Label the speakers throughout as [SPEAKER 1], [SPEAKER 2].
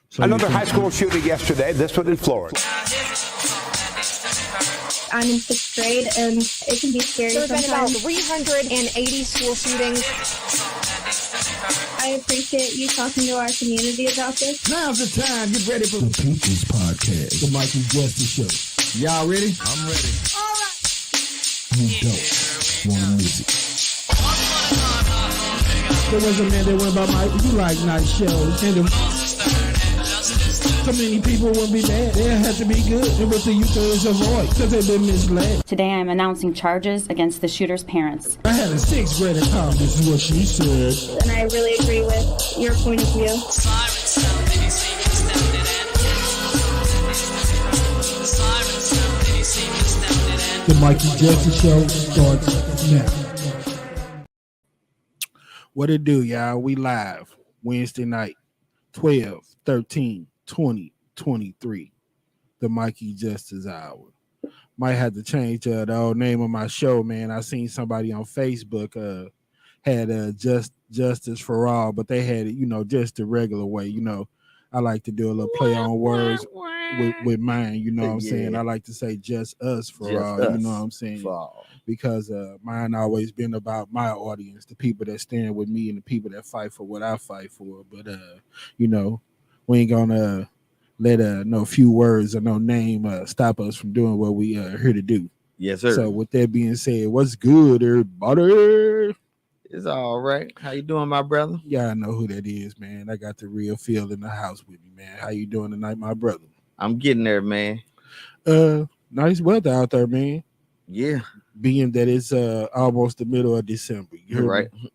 [SPEAKER 1] So another high school shooting yesterday, this one in Florida.
[SPEAKER 2] I'm in 6th grade, and it can be scary
[SPEAKER 3] There have
[SPEAKER 2] sometimes.
[SPEAKER 3] been about 380 school shootings.
[SPEAKER 2] I appreciate you talking to our community about this.
[SPEAKER 4] Now's the time. Get ready for the People's Podcast, the Michael Justice Show. Y'all ready? I'm ready. All right. You don't want music. There was a man that went by Mike. You like night shows. And so many people wouldn't be mad. They had to be good. And with the youth is avoid because they've been misled.
[SPEAKER 5] Today I am announcing charges against the shooter's parents.
[SPEAKER 4] I had a 6th grader call. This is what she said.
[SPEAKER 2] And I really agree with your point of view.
[SPEAKER 4] The Michael Justice Show starts now.
[SPEAKER 6] What it do, y'all? We live Wednesday night, 12/13/2023. The Mikey Justice Hour. Might have to change the old name of my show, man. I seen somebody on Facebook had Justice for All, but they had it, just the regular way. I like to do a little play on words with mine. You know what I'm saying? I like to say just us for
[SPEAKER 7] just
[SPEAKER 6] all.
[SPEAKER 7] Us
[SPEAKER 6] you know what I'm saying?
[SPEAKER 7] for all.
[SPEAKER 6] Because mine always been about my audience, the people that stand with me and the people that fight for what I fight for. But we ain't gonna let no few words or no name stop us from doing what we here to do.
[SPEAKER 7] Yes, sir.
[SPEAKER 6] So with that being said, what's good, everybody?
[SPEAKER 7] It's all right. How you doing, my brother?
[SPEAKER 6] Yeah, I know who that is, man. I got the real feel in the house with me, man. How you doing tonight, my brother?
[SPEAKER 7] I'm getting there, man.
[SPEAKER 6] Nice weather out there, man.
[SPEAKER 7] Yeah.
[SPEAKER 6] Being that it's almost the middle of December. You heard
[SPEAKER 7] right.
[SPEAKER 6] me?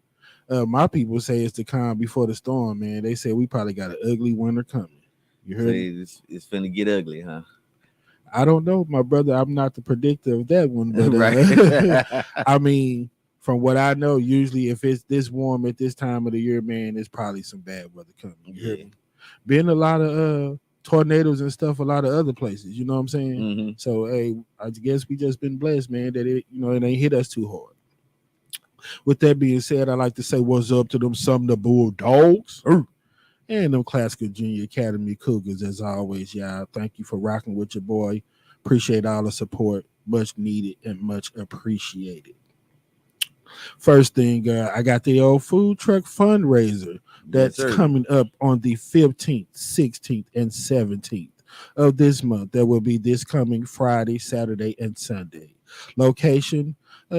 [SPEAKER 6] My people say it's the calm before the storm, man. They say we probably got an ugly winter coming. You heard me?
[SPEAKER 7] It's finna get ugly, huh?
[SPEAKER 6] I don't know, my brother. I'm not the predictor of that one, but
[SPEAKER 7] right.
[SPEAKER 6] I mean, from what I know, usually if it's this warm at this time of the year, man, it's probably some bad weather coming. You heard me? Been a lot of tornadoes and stuff, a lot of other places. You know what I'm saying?
[SPEAKER 7] Mm-hmm.
[SPEAKER 6] So, hey, I guess we just been blessed, man, that it ain't hit us too hard. With that being said, I like to say what's up to them Sumner Bulldogs and them Classical Junior Academy Cougars, as always, y'all. Thank you for rocking with your boy. Appreciate all the support. Much needed and much appreciated. First thing, I got the old food truck fundraiser that's coming up on the 15th, 16th, and 17th of this month. That will be this coming Friday, Saturday, and Sunday. Location,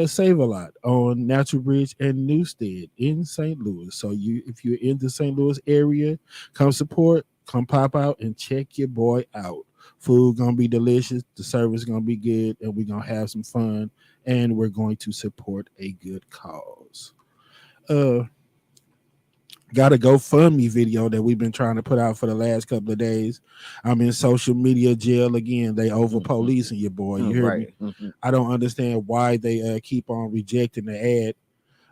[SPEAKER 6] Save a Lot on Natural Bridge and Newstead in St. Louis. So if you're in the St. Louis area, come support, come pop out and check your boy out. Food gonna be delicious, the service gonna be good, and we're gonna have some fun, and we're going to support a good cause. Got a GoFundMe video that we've been trying to put out for the last couple of days. I'm in social media jail again. They over policing your boy. You hear me? Mm-hmm. I don't understand why they keep on rejecting the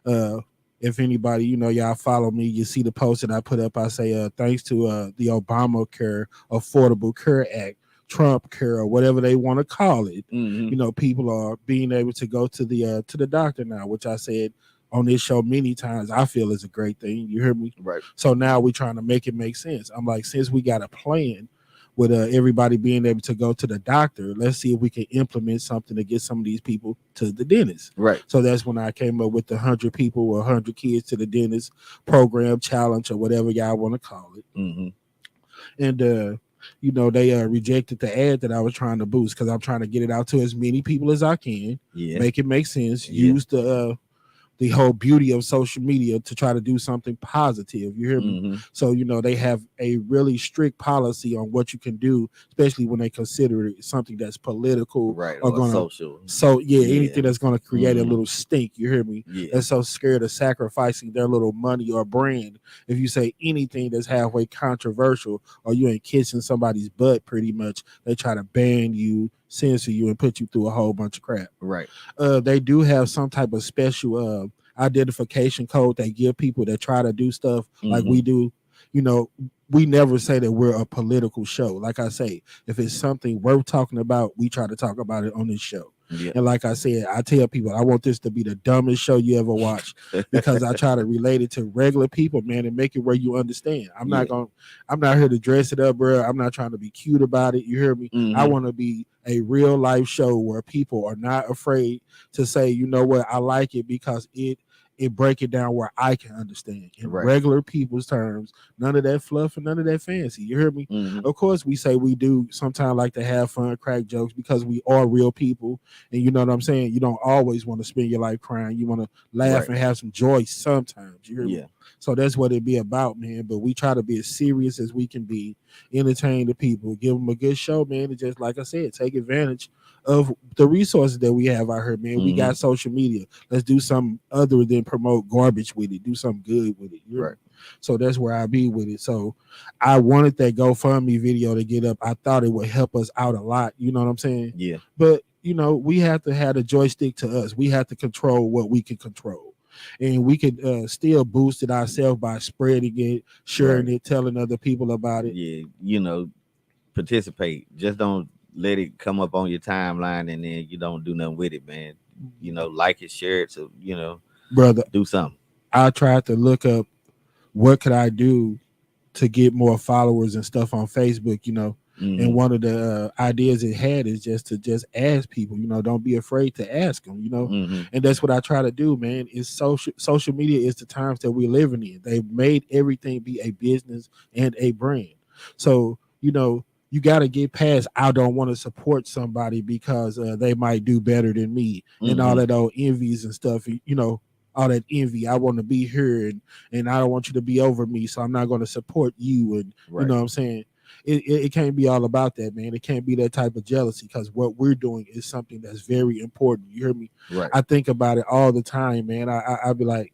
[SPEAKER 6] ad. If anybody, y'all follow me, you see the post that I put up. I say thanks to the Obamacare Affordable Care Act, Trump Care, or whatever they want to call it.
[SPEAKER 7] Mm-hmm.
[SPEAKER 6] People are being able to go to the doctor now, which I said on this show many times, I feel is a great thing. You hear me?
[SPEAKER 7] Right.
[SPEAKER 6] So now we're trying to make it make sense. I'm like, since we got a plan with everybody being able to go to the doctor, let's see if we can implement something to get some of these people to the dentist.
[SPEAKER 7] Right.
[SPEAKER 6] So that's when I came up with the 100 people or 100 kids to the dentist program, challenge, or whatever y'all want to call it.
[SPEAKER 7] Mm-hmm.
[SPEAKER 6] And they rejected the ad that I was trying to boost because I'm trying to get it out to as many people as I can.
[SPEAKER 7] Yeah.
[SPEAKER 6] Make it make sense. Yeah. Use the whole beauty of social media to try to do something positive. You hear me?
[SPEAKER 7] Mm-hmm.
[SPEAKER 6] So, they have a really strict policy on what you can do, especially when they consider it something that's political,
[SPEAKER 7] right,
[SPEAKER 6] or going
[SPEAKER 7] social.
[SPEAKER 6] So, anything that's going to create a little stink. You hear me?
[SPEAKER 7] Yeah.
[SPEAKER 6] They're so scared of sacrificing their little money or brand. If you say anything that's halfway controversial or you ain't kissing somebody's butt, pretty much, they try to ban you, censor you, and put you through a whole bunch of crap.
[SPEAKER 7] Right.
[SPEAKER 6] They do have some type of special identification code they give people that try to do stuff like we do. We never say that we're a political show. Like I say, if it's something worth talking about, we try to talk about it on this show.
[SPEAKER 7] Yeah.
[SPEAKER 6] And like I said, I tell people I want this to be the dumbest show you ever watch because I try to relate it to regular people, man, and make it where you understand. I'm not here to dress it up, bro. I'm not trying to be cute about it. You hear me? I want to be a real life show where people are not afraid to say, you know what, I like it because it break it down where I can understand in regular people's terms. None of that fluff and none of that fancy. You hear me? Of course, we say we do sometimes like to have fun, crack jokes because we are real people. And you know what I'm saying? You don't always want to spend your life crying. You want to laugh and have some joy sometimes. You hear me? So that's what it be about, man. But we try to be as serious as we can be, entertain the people, give them a good show, man. And just like I said, take advantage of the resources that we have out here, man. We got social media. Let's do something other than promote garbage with it. Do something good with it. Right. So that's where I be with it. So I wanted that GoFundMe video to get up. I thought it would help us out a lot. You know what I'm saying?
[SPEAKER 7] Yeah.
[SPEAKER 6] But you know, we have to have a joystick to us. We have to control what we can control. And we could still boost it ourselves by spreading it, sharing it, telling other people about it.
[SPEAKER 7] Yeah, you know, participate. Just don't let it come up on your timeline and then you don't do nothing with it, man. You know, like it, share it. So, you know,
[SPEAKER 6] brother,
[SPEAKER 7] do something.
[SPEAKER 6] I tried to look up what could I do to get more followers and stuff on Facebook, you know. And one of the ideas it had is just to ask people, you know, don't be afraid to ask them, you know. And that's what I try to do, man. Is social media is the times that we're living in. They've made everything be a business and a brand. So, you know, you got to get past I don't want to support somebody because they might do better than me and all that old envies and stuff, you know. All that envy. I want to be here and I don't want you to be over me, so I'm not going to support you. And you know what I'm saying? It can't be all about that, man. It can't be that type of jealousy because what we're doing is something that's very important. You hear me?
[SPEAKER 7] Right.
[SPEAKER 6] I think about it all the time, man. I be like,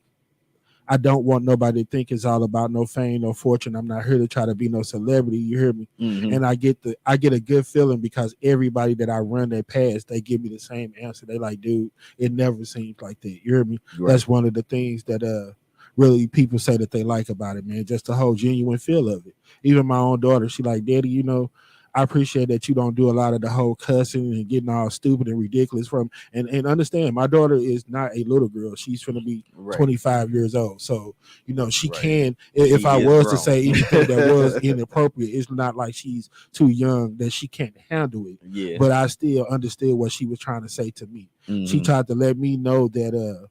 [SPEAKER 6] I don't want nobody to think it's all about no fame, no fortune. I'm not here to try to be no celebrity. You hear me? And I get a good feeling because everybody that I run their past, they give me the same answer. They like, dude, it never seems like that. You hear me? Right. That's one of the things that really people say that they like about it, man. Just the whole genuine feel of it. Even my own daughter, she like, Daddy, you know, I appreciate that you don't do a lot of the whole cussing and getting all stupid and ridiculous from and understand my daughter is not a little girl. She's going to be 25 years old. So, you know, she can, if I was to say anything that was inappropriate, it's not like she's too young that she can't handle it.
[SPEAKER 7] Yeah.
[SPEAKER 6] But I still understood what she was trying to say to me. She tried to let me know that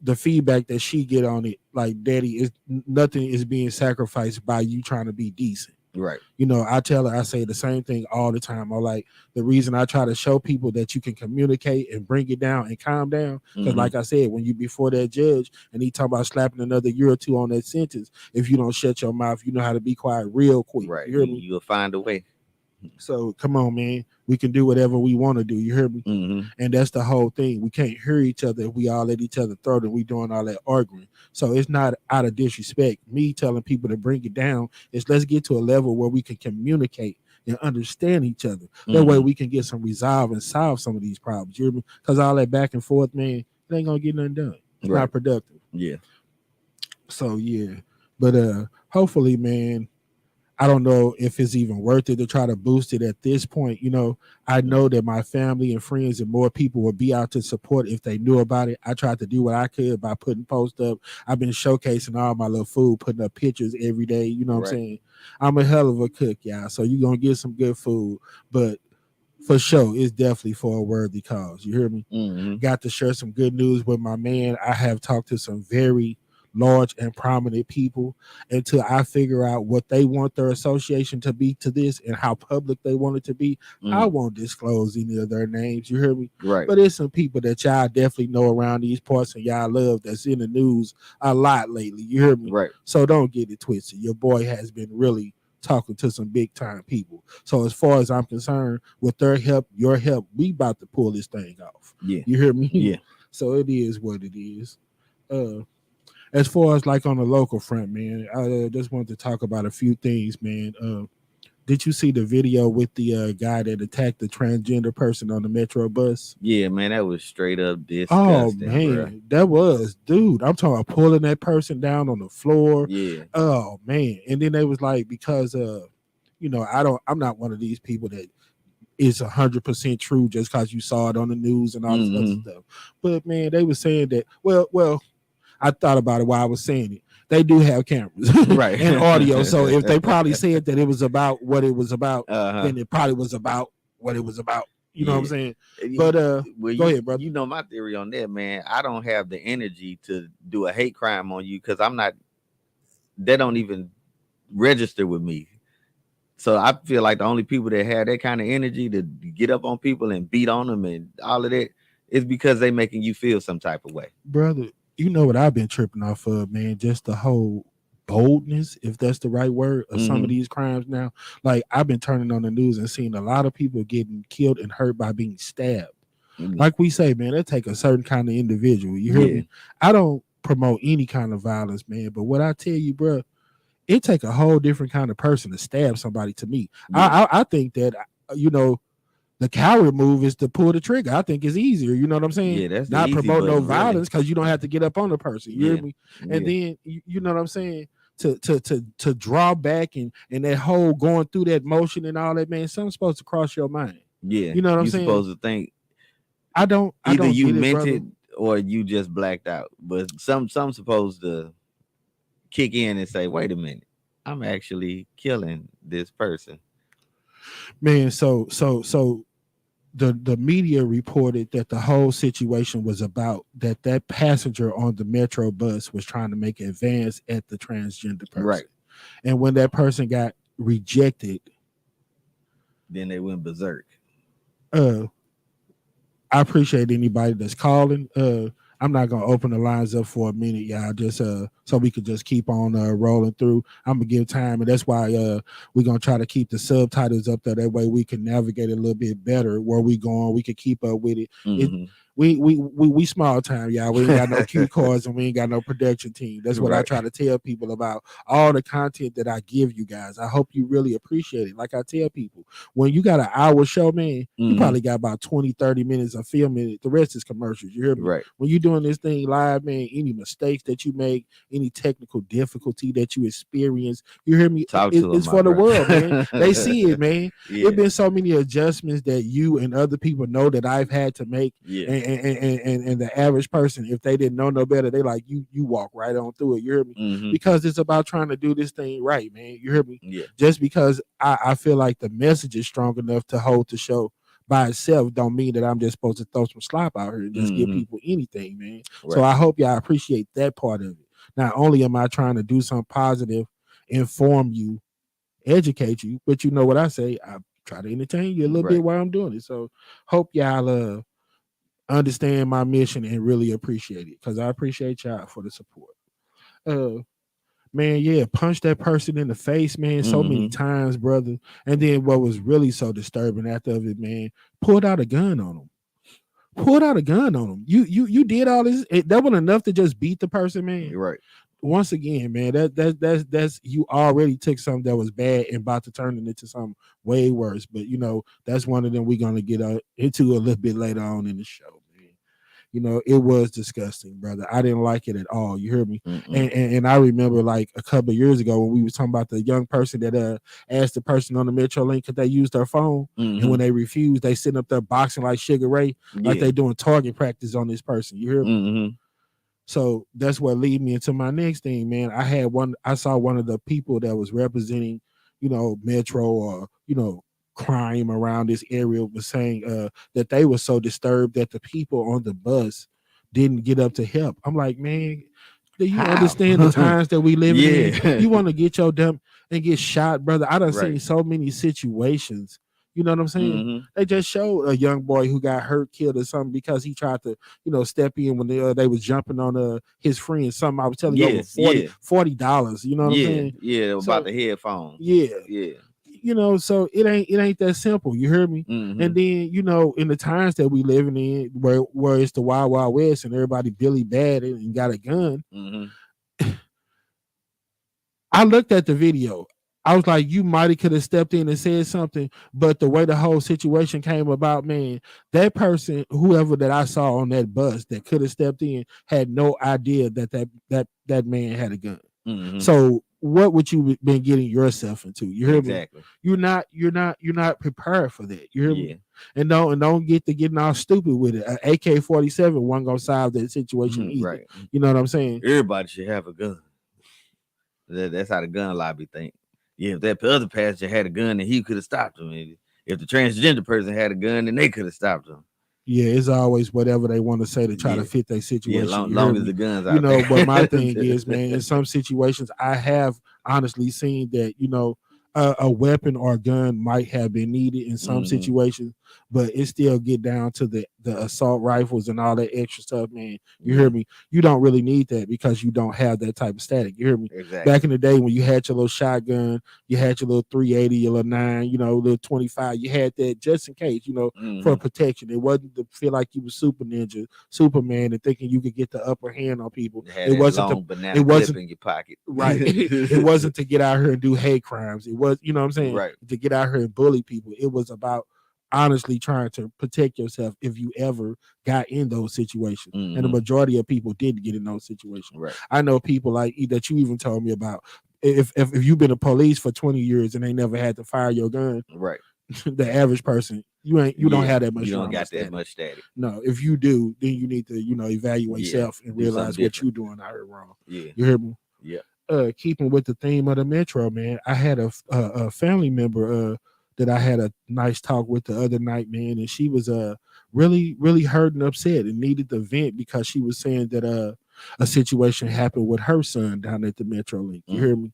[SPEAKER 6] the feedback that she get on it, like, Daddy, is nothing is being sacrificed by you trying to be decent.
[SPEAKER 7] Right.
[SPEAKER 6] You know, I tell her, I say the same thing all the time. I'm like, the reason I try to show people that you can communicate and bring it down and calm down, because like I said, when you before that judge and he talk about slapping another year or two on that sentence, if you don't shut your mouth, you know how to be quiet real quick.
[SPEAKER 7] Right.
[SPEAKER 6] You hear me?
[SPEAKER 7] You'll find a way.
[SPEAKER 6] So come on, man. We can do whatever we want to do. You hear me? And that's the whole thing. We can't hear each other if we all at each other throat and we doing all that arguing. So it's not out of disrespect. Me telling people to bring it down is let's get to a level where we can communicate and understand each other. That way we can get some resolve and solve some of these problems. You hear me? Because all that back and forth, man, it ain't gonna get nothing done. It's not productive.
[SPEAKER 7] Yeah.
[SPEAKER 6] So yeah. But hopefully, man, I don't know if it's even worth it to try to boost it at this point. You know, I know that my family and friends and more people would be out to support if they knew about it. I tried to do what I could by putting posts up. I've been showcasing all my little food, putting up pictures every day. You know what I'm saying? I'm a hell of a cook, y'all. So you're going to get some good food. But for sure, it's definitely for a worthy cause. You hear me? Got to share some good news with my man. I have talked to some very large and prominent people until I figure out what they want their association to be to this and how public they want it to be. I won't disclose any of their names. You hear me?
[SPEAKER 7] Right.
[SPEAKER 6] But there's some people that y'all definitely know around these parts and y'all love that's in the news a lot lately. You hear me?
[SPEAKER 7] Right.
[SPEAKER 6] So don't get it twisted. Your boy has been really talking to some big time people. So as far as I'm concerned, with their help, your help, we about to pull this thing off.
[SPEAKER 7] Yeah.
[SPEAKER 6] You hear me?
[SPEAKER 7] Yeah.
[SPEAKER 6] So it is what it is. As far as like on the local front, man, I just wanted to talk about a few things, man. Did you see the video with the guy that attacked the transgender person on the Metro bus?
[SPEAKER 7] Yeah, man, that was straight up disgusting.
[SPEAKER 6] Oh, man, bro. That was, dude, I'm talking about pulling that person down on the floor.
[SPEAKER 7] Yeah.
[SPEAKER 6] Oh, man. And then they was like, because, you know, I'm not one of these people that is 100% true just because you saw it on the news and all this other stuff. But man, they were saying that. Well, I thought about it while I was saying it. They do have cameras,
[SPEAKER 7] Right.
[SPEAKER 6] and audio. So if they probably said that it was about what it was about, then it probably was about what it was about. You know what I'm saying? But go ahead, brother.
[SPEAKER 7] You know my theory on that, man. I don't have the energy to do a hate crime on you because I'm not. They don't even register with me. So I feel like the only people that have that kind of energy to get up on people and beat on them and all of that is because they making you feel some type of way.
[SPEAKER 6] Brother, you know what I've been tripping off of, man? Just the whole boldness, if that's the right word, of some of these crimes now. Like, I've been turning on the news and seeing a lot of people getting killed and hurt by being stabbed. Like we say, man, that take a certain kind of individual. You hear me? I don't promote any kind of violence, man. But what I tell you, bro, it take a whole different kind of person to stab somebody. To me, I think that the coward move is to pull the trigger. I think it's easier. You know what I'm saying?
[SPEAKER 7] Yeah, that's
[SPEAKER 6] not promote no violence because
[SPEAKER 7] really.
[SPEAKER 6] you don't have to get up on the person. You hear me? And then you know what I'm saying? To draw back and that whole going through that motion and all that, man. Something's supposed to cross your mind.
[SPEAKER 7] Yeah,
[SPEAKER 6] you know what I'm saying?
[SPEAKER 7] Supposed to think.
[SPEAKER 6] Either
[SPEAKER 7] you meant it or you just blacked out. But some supposed to kick in and say, wait a minute, I'm actually killing this person.
[SPEAKER 6] Man, so the media reported that the whole situation was about that passenger on the metro bus was trying to make advance at the transgender person.
[SPEAKER 7] Right.
[SPEAKER 6] And when that person got rejected,
[SPEAKER 7] then they went berserk.
[SPEAKER 6] I appreciate anybody that's calling. I'm not gonna open the lines up for a minute, y'all. Just so we could just keep on rolling through. I'm gonna give time, and that's why we're gonna try to keep the subtitles up there. That way we can navigate a little bit better where we going. We can keep up with it. We small time, y'all. We ain't got no cue cards and we ain't got no production team. That's what I try to tell people about all the content that I give you guys. I hope you really appreciate it. Like I tell people, when you got an hour show, man, you probably got about 20-30 minutes of filming it. The rest is commercials. You hear me?
[SPEAKER 7] Right.
[SPEAKER 6] When you're doing this thing live, man, any mistakes that you make, any technical difficulty that you experience, you hear me? It's for the world, man. They see it, man. There's been so many adjustments that you and other people know that I've had to make. And the average person, if they didn't know no better, they like you walk right on through it. You hear me? Because it's about trying to do this thing right, man. You hear me? Just because I feel like the message is strong enough to hold the show by itself don't mean that I'm just supposed to throw some slop out here and just give people anything, man. So I hope y'all appreciate that part of it. Not only am I trying to do something positive, inform you, educate you, but you know what I say, I try to entertain you a little bit while I'm doing it. So hope y'all understand my mission and really appreciate it, because I appreciate y'all for the support. Man, punch that person in the face, man, so many times, brother. And then what was really so disturbing after of it, man, pulled out a gun on him. You did all this. That wasn't enough to just beat the person, man.
[SPEAKER 7] Right.
[SPEAKER 6] Once again, man, that's you already took something that was bad and about to turn it into something way worse. But that's one of them we're gonna get into a little bit later on in the show, man. It was disgusting, brother. I didn't like it at all. You hear me? And I remember like a couple of years ago when we was talking about the young person that asked the person on the Metro Link could they use their phone, and when they refused, they sitting up there boxing like Sugar Ray, like they doing target practice on this person. You hear me? So that's what lead me into my next thing, man. I saw one of the people that was representing, Metro or, crime around this area was saying that they were so disturbed that the people on the bus didn't get up to help. I'm like, man, do you understand the times that we live in? You want to get your dump and get shot, brother? I done seen so many situations. You know what I'm saying? They just showed a young boy who got hurt, killed or something because he tried to, step in when they was jumping on his friend. Something I was telling you, over $40. You know what I'm saying?
[SPEAKER 7] Yeah, about the headphones.
[SPEAKER 6] Yeah. So it ain't that simple. You hear me? And then, in the times that we living in where it's the Wild Wild West and everybody Billy bad and got a gun. I looked at the video. I was like, you might have could have stepped in and said something, but the way the whole situation came about, man, that person, whoever that I saw on that bus that could have stepped in, had no idea that man had a gun. So what would you been getting yourself into? You hear me?
[SPEAKER 7] Exactly.
[SPEAKER 6] You're not prepared for that. You hear
[SPEAKER 7] Yeah.
[SPEAKER 6] me? And don't get to getting all stupid with it. An AK-47 wasn't gonna solve that situation either.
[SPEAKER 7] Right.
[SPEAKER 6] You know what I'm saying?
[SPEAKER 7] Everybody should have a gun. That's how the gun lobby think. Yeah, if that other passenger had a gun, then he could have stopped him. If the transgender person had a gun, then they could have stopped him.
[SPEAKER 6] Yeah, it's always whatever they want to say to try to fit their situation.
[SPEAKER 7] Yeah,
[SPEAKER 6] You
[SPEAKER 7] long
[SPEAKER 6] hear
[SPEAKER 7] as
[SPEAKER 6] me?
[SPEAKER 7] the guns out
[SPEAKER 6] You know,
[SPEAKER 7] there.
[SPEAKER 6] but my thing is, man, in some situations, I have honestly seen that, a weapon or a gun might have been needed in some situations, but it still get down to the assault rifles and all that extra stuff, man. You hear me? You don't really need that because you don't have that type of static. You hear me?
[SPEAKER 7] Exactly.
[SPEAKER 6] Back in the day when you had your little shotgun, you had your little 380, your little 9, little 25, you had that just in case, for protection. It wasn't to feel like you was super ninja, Superman, and thinking you could get the upper hand on people.
[SPEAKER 7] It wasn't long banana clip in your pocket.
[SPEAKER 6] Right. It wasn't to get out here and do hate crimes. It was, you know what I'm saying?
[SPEAKER 7] Right.
[SPEAKER 6] To get out here and bully people. It was about honestly trying to protect yourself if you ever got in those situations. And the majority of people didn't get in those situations.
[SPEAKER 7] Right.
[SPEAKER 6] I know people like that you even told me about. If you've been a police for 20 years and they never had to fire your gun,
[SPEAKER 7] right.
[SPEAKER 6] The average person, you don't have that much.
[SPEAKER 7] You don't got that much static.
[SPEAKER 6] No, if you do, then you need to, evaluate self and realize what you're doing out here wrong.
[SPEAKER 7] Yeah.
[SPEAKER 6] You hear me?
[SPEAKER 7] Yeah.
[SPEAKER 6] Keeping with the theme of the Metro, man, I had a family member that I had a nice talk with the other night, man, and she was really, really hurt and upset and needed to vent because she was saying that a situation happened with her son down at the Metro Link. You hear me?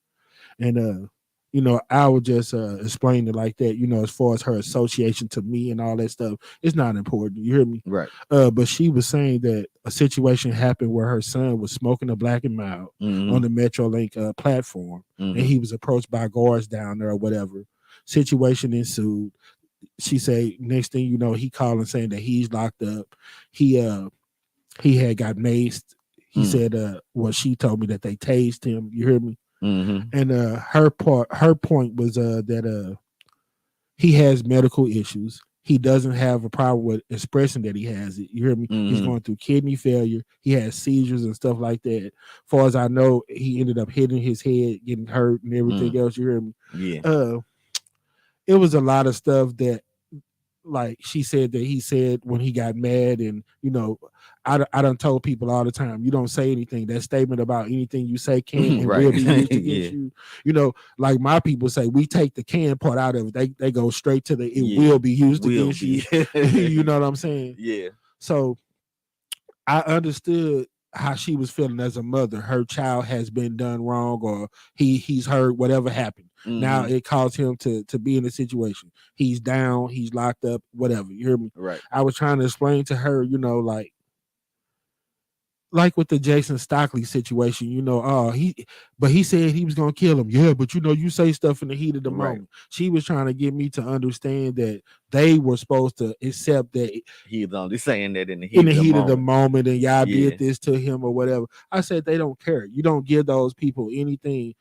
[SPEAKER 6] And I would just explain it like that, as far as her association to me and all that stuff. It's not important. You hear me?
[SPEAKER 7] Right.
[SPEAKER 6] But she was saying that a situation happened where her son was smoking a Black and Mild on the Metrolink platform, and he was approached by guards down there or whatever. Situation ensued. She said next thing you know, he called and saying that he's locked up. He had got maced. He said, she told me that they tased him. You hear me? And her point was that he has medical issues. He doesn't have a problem with expressing that he has it. You hear me? He's going through kidney failure. He has seizures and stuff like that. Far as I know, he ended up hitting his head, getting hurt, and everything else. You hear me?
[SPEAKER 7] Yeah.
[SPEAKER 6] It was a lot of stuff that, like she said, that he said when he got mad, and I done told people all the time, you don't say anything. That statement about anything you say can and will be used against you. Like my people say, we take the can part out of it. They go straight to the it will be used against you. You know what I'm saying?
[SPEAKER 7] Yeah.
[SPEAKER 6] So I understood how she was feeling as a mother. Her child has been done wrong, or he's heard whatever happened. Now it caused him to be in a situation. He's down, he's locked up, whatever. You hear me?
[SPEAKER 7] Right.
[SPEAKER 6] I was trying to explain to her, like with the Jason Stockley situation, he said he was gonna kill him. Yeah, but you say stuff in the heat of the moment. She was trying to get me to understand that they were supposed to accept that
[SPEAKER 7] he's only saying that in the heat
[SPEAKER 6] of the moment, and y'all did this to him or whatever. I said they don't care. You don't give those people anything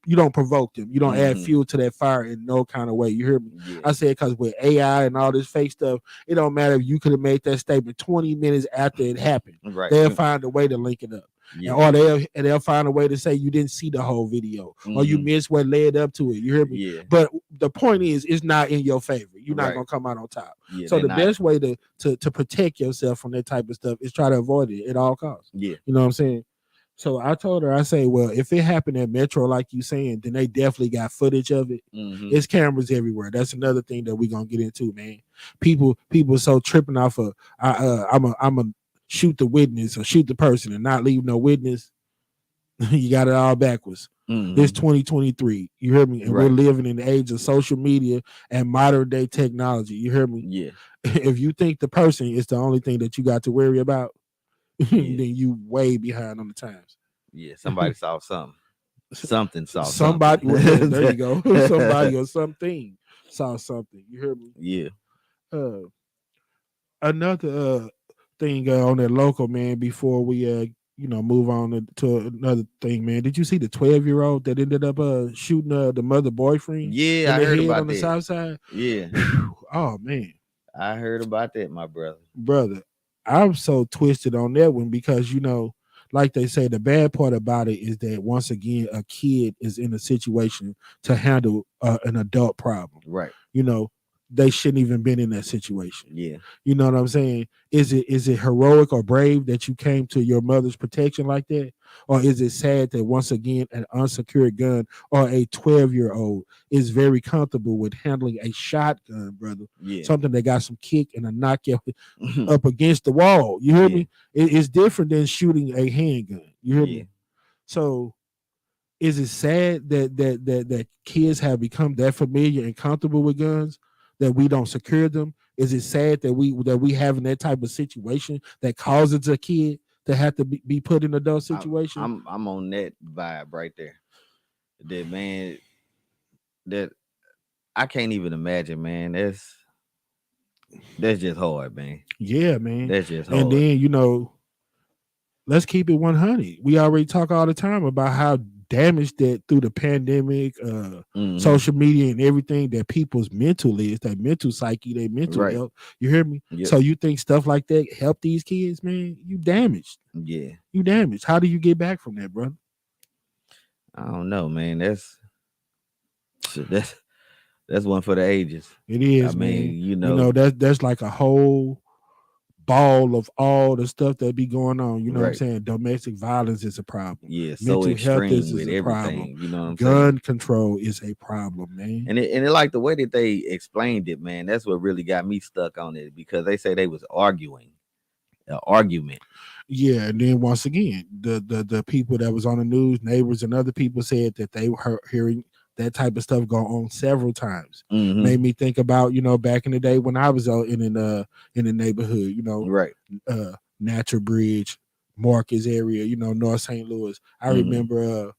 [SPEAKER 6] you don't provoke them. You don't add fuel to that fire in no kind of way. You hear me?
[SPEAKER 7] Yeah.
[SPEAKER 6] I said, because with AI and all this fake stuff, it don't matter if you could have made that statement 20 minutes after it happened.
[SPEAKER 7] Right.
[SPEAKER 6] They'll find a way to link it up. Yeah. Or they'll find a way to say you didn't see the whole video or you missed what led up to it. You hear me?
[SPEAKER 7] Yeah.
[SPEAKER 6] But the point is, it's not in your favor. You're not gonna come out on top.
[SPEAKER 7] Yeah,
[SPEAKER 6] so the best way to protect yourself from that type of stuff is try to avoid it at all costs.
[SPEAKER 7] Yeah.
[SPEAKER 6] You know what I'm saying? So I told her, I say, well, if it happened at Metro, like you saying, then they definitely got footage of it. It's cameras everywhere. That's another thing that we're gonna get into, man. People so tripping off of I'm a shoot the witness or shoot the person and not leave no witness. You got it all backwards. It's 2023. You hear me? And we're living in the age of social media and modern day technology. You hear me?
[SPEAKER 7] Yeah.
[SPEAKER 6] If you think the person is the only thing that you got to worry about, then you way behind on the times.
[SPEAKER 7] Yeah. Somebody saw something. Something saw
[SPEAKER 6] somebody.
[SPEAKER 7] something.
[SPEAKER 6] There you go. Somebody or something saw something. You hear me?
[SPEAKER 7] Yeah.
[SPEAKER 6] Another thing on that local, man, before we move on to another thing, man. Did you see the 12-year-old that ended up shooting the mother boyfriend?
[SPEAKER 7] Yeah, I heard about
[SPEAKER 6] on the south side.
[SPEAKER 7] Yeah.
[SPEAKER 6] Oh man,
[SPEAKER 7] I heard about that, my brother.
[SPEAKER 6] I'm so twisted on that one because like they say, the bad part about it is that once again, a kid is in a situation to handle an adult problem.
[SPEAKER 7] Right.
[SPEAKER 6] You know, they shouldn't even been in that situation.
[SPEAKER 7] Yeah.
[SPEAKER 6] You know what I'm saying? Is it heroic or brave that you came to your mother's protection like that? Or is it sad that once again an unsecured gun or a 12-year-old is very comfortable with handling a shotgun, brother?
[SPEAKER 7] Yeah.
[SPEAKER 6] Something that got some kick and a knockout up against the wall. You hear me? It's different than shooting a handgun. You hear me? So is it sad that kids have become that familiar and comfortable with guns that we don't secure them? Is it sad that we having that type of situation that causes a kid to have to be put in adult situation?
[SPEAKER 7] I'm on that vibe right there. That man, that I can't even imagine, man. That's just hard, man.
[SPEAKER 6] Yeah, man.
[SPEAKER 7] That's just hard.
[SPEAKER 6] And then let's keep it 100. We already talk all the time about how damaged that through the pandemic, social media and everything, that people's mental is, that mental psyche, their mental health. You hear me?
[SPEAKER 7] Yep.
[SPEAKER 6] So you think stuff like that help these kids, man? You damaged.
[SPEAKER 7] Yeah.
[SPEAKER 6] You damaged. How do you get back from that, brother?
[SPEAKER 7] I don't know, man. That's one for the ages.
[SPEAKER 6] It is,
[SPEAKER 7] I
[SPEAKER 6] man.
[SPEAKER 7] mean,
[SPEAKER 6] that's like a whole ball of all the stuff that be going on. You know what I'm
[SPEAKER 7] Right.
[SPEAKER 6] saying? Domestic violence is a problem.
[SPEAKER 7] Yeah, so
[SPEAKER 6] Mental health
[SPEAKER 7] extreme
[SPEAKER 6] is
[SPEAKER 7] with
[SPEAKER 6] a problem.
[SPEAKER 7] everything. You know what I'm saying?
[SPEAKER 6] Gun control is a problem, man.
[SPEAKER 7] And it like the way that they explained it, man. That's what really got me stuck on it, because they say they was arguing, an argument.
[SPEAKER 6] Yeah, and then once again, the people that was on the news, neighbors and other people, said that they were hearing that type of stuff go on several times.
[SPEAKER 7] Mhm.
[SPEAKER 6] Made me think about back in the day when I was out in the neighborhood,
[SPEAKER 7] Right.
[SPEAKER 6] Natural Bridge, Marcus area, North St. Louis. I remember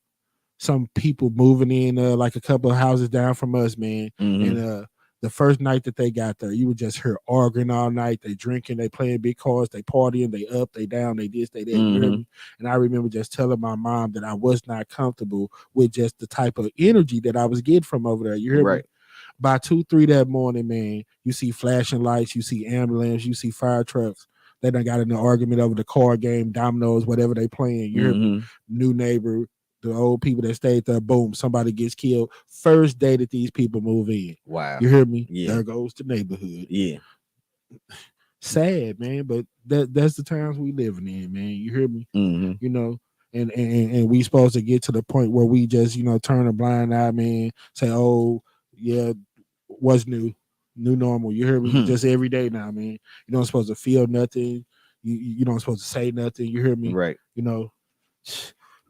[SPEAKER 6] some people moving in like a couple of houses down from us, man. And the first night that they got there, you would just hear arguing all night. They drinking, they playing big cards, they partying, they up, they down, they this, they that. You hear me? And I remember just telling my mom that I was not comfortable with just the type of energy that I was getting from over there. You hear me? By 2, 3 that morning, man, you see flashing lights, you see ambulance, you see fire trucks. They done got in an argument over the card game, dominoes, whatever they playing. You hear me? New neighbor, the old people that stayed there, boom, somebody gets killed. First day that these people move in.
[SPEAKER 7] Wow.
[SPEAKER 6] You hear me?
[SPEAKER 7] Yeah.
[SPEAKER 6] There goes the neighborhood.
[SPEAKER 7] Yeah.
[SPEAKER 6] Sad, man, but that's the times we living in, man. You hear me? And we supposed to get to the point where we just, turn a blind eye, man, say, oh, yeah, what's new? New normal. You hear me? Just every day now, man. You don't supposed to feel nothing. You don't supposed to say nothing. You hear me?
[SPEAKER 7] Right.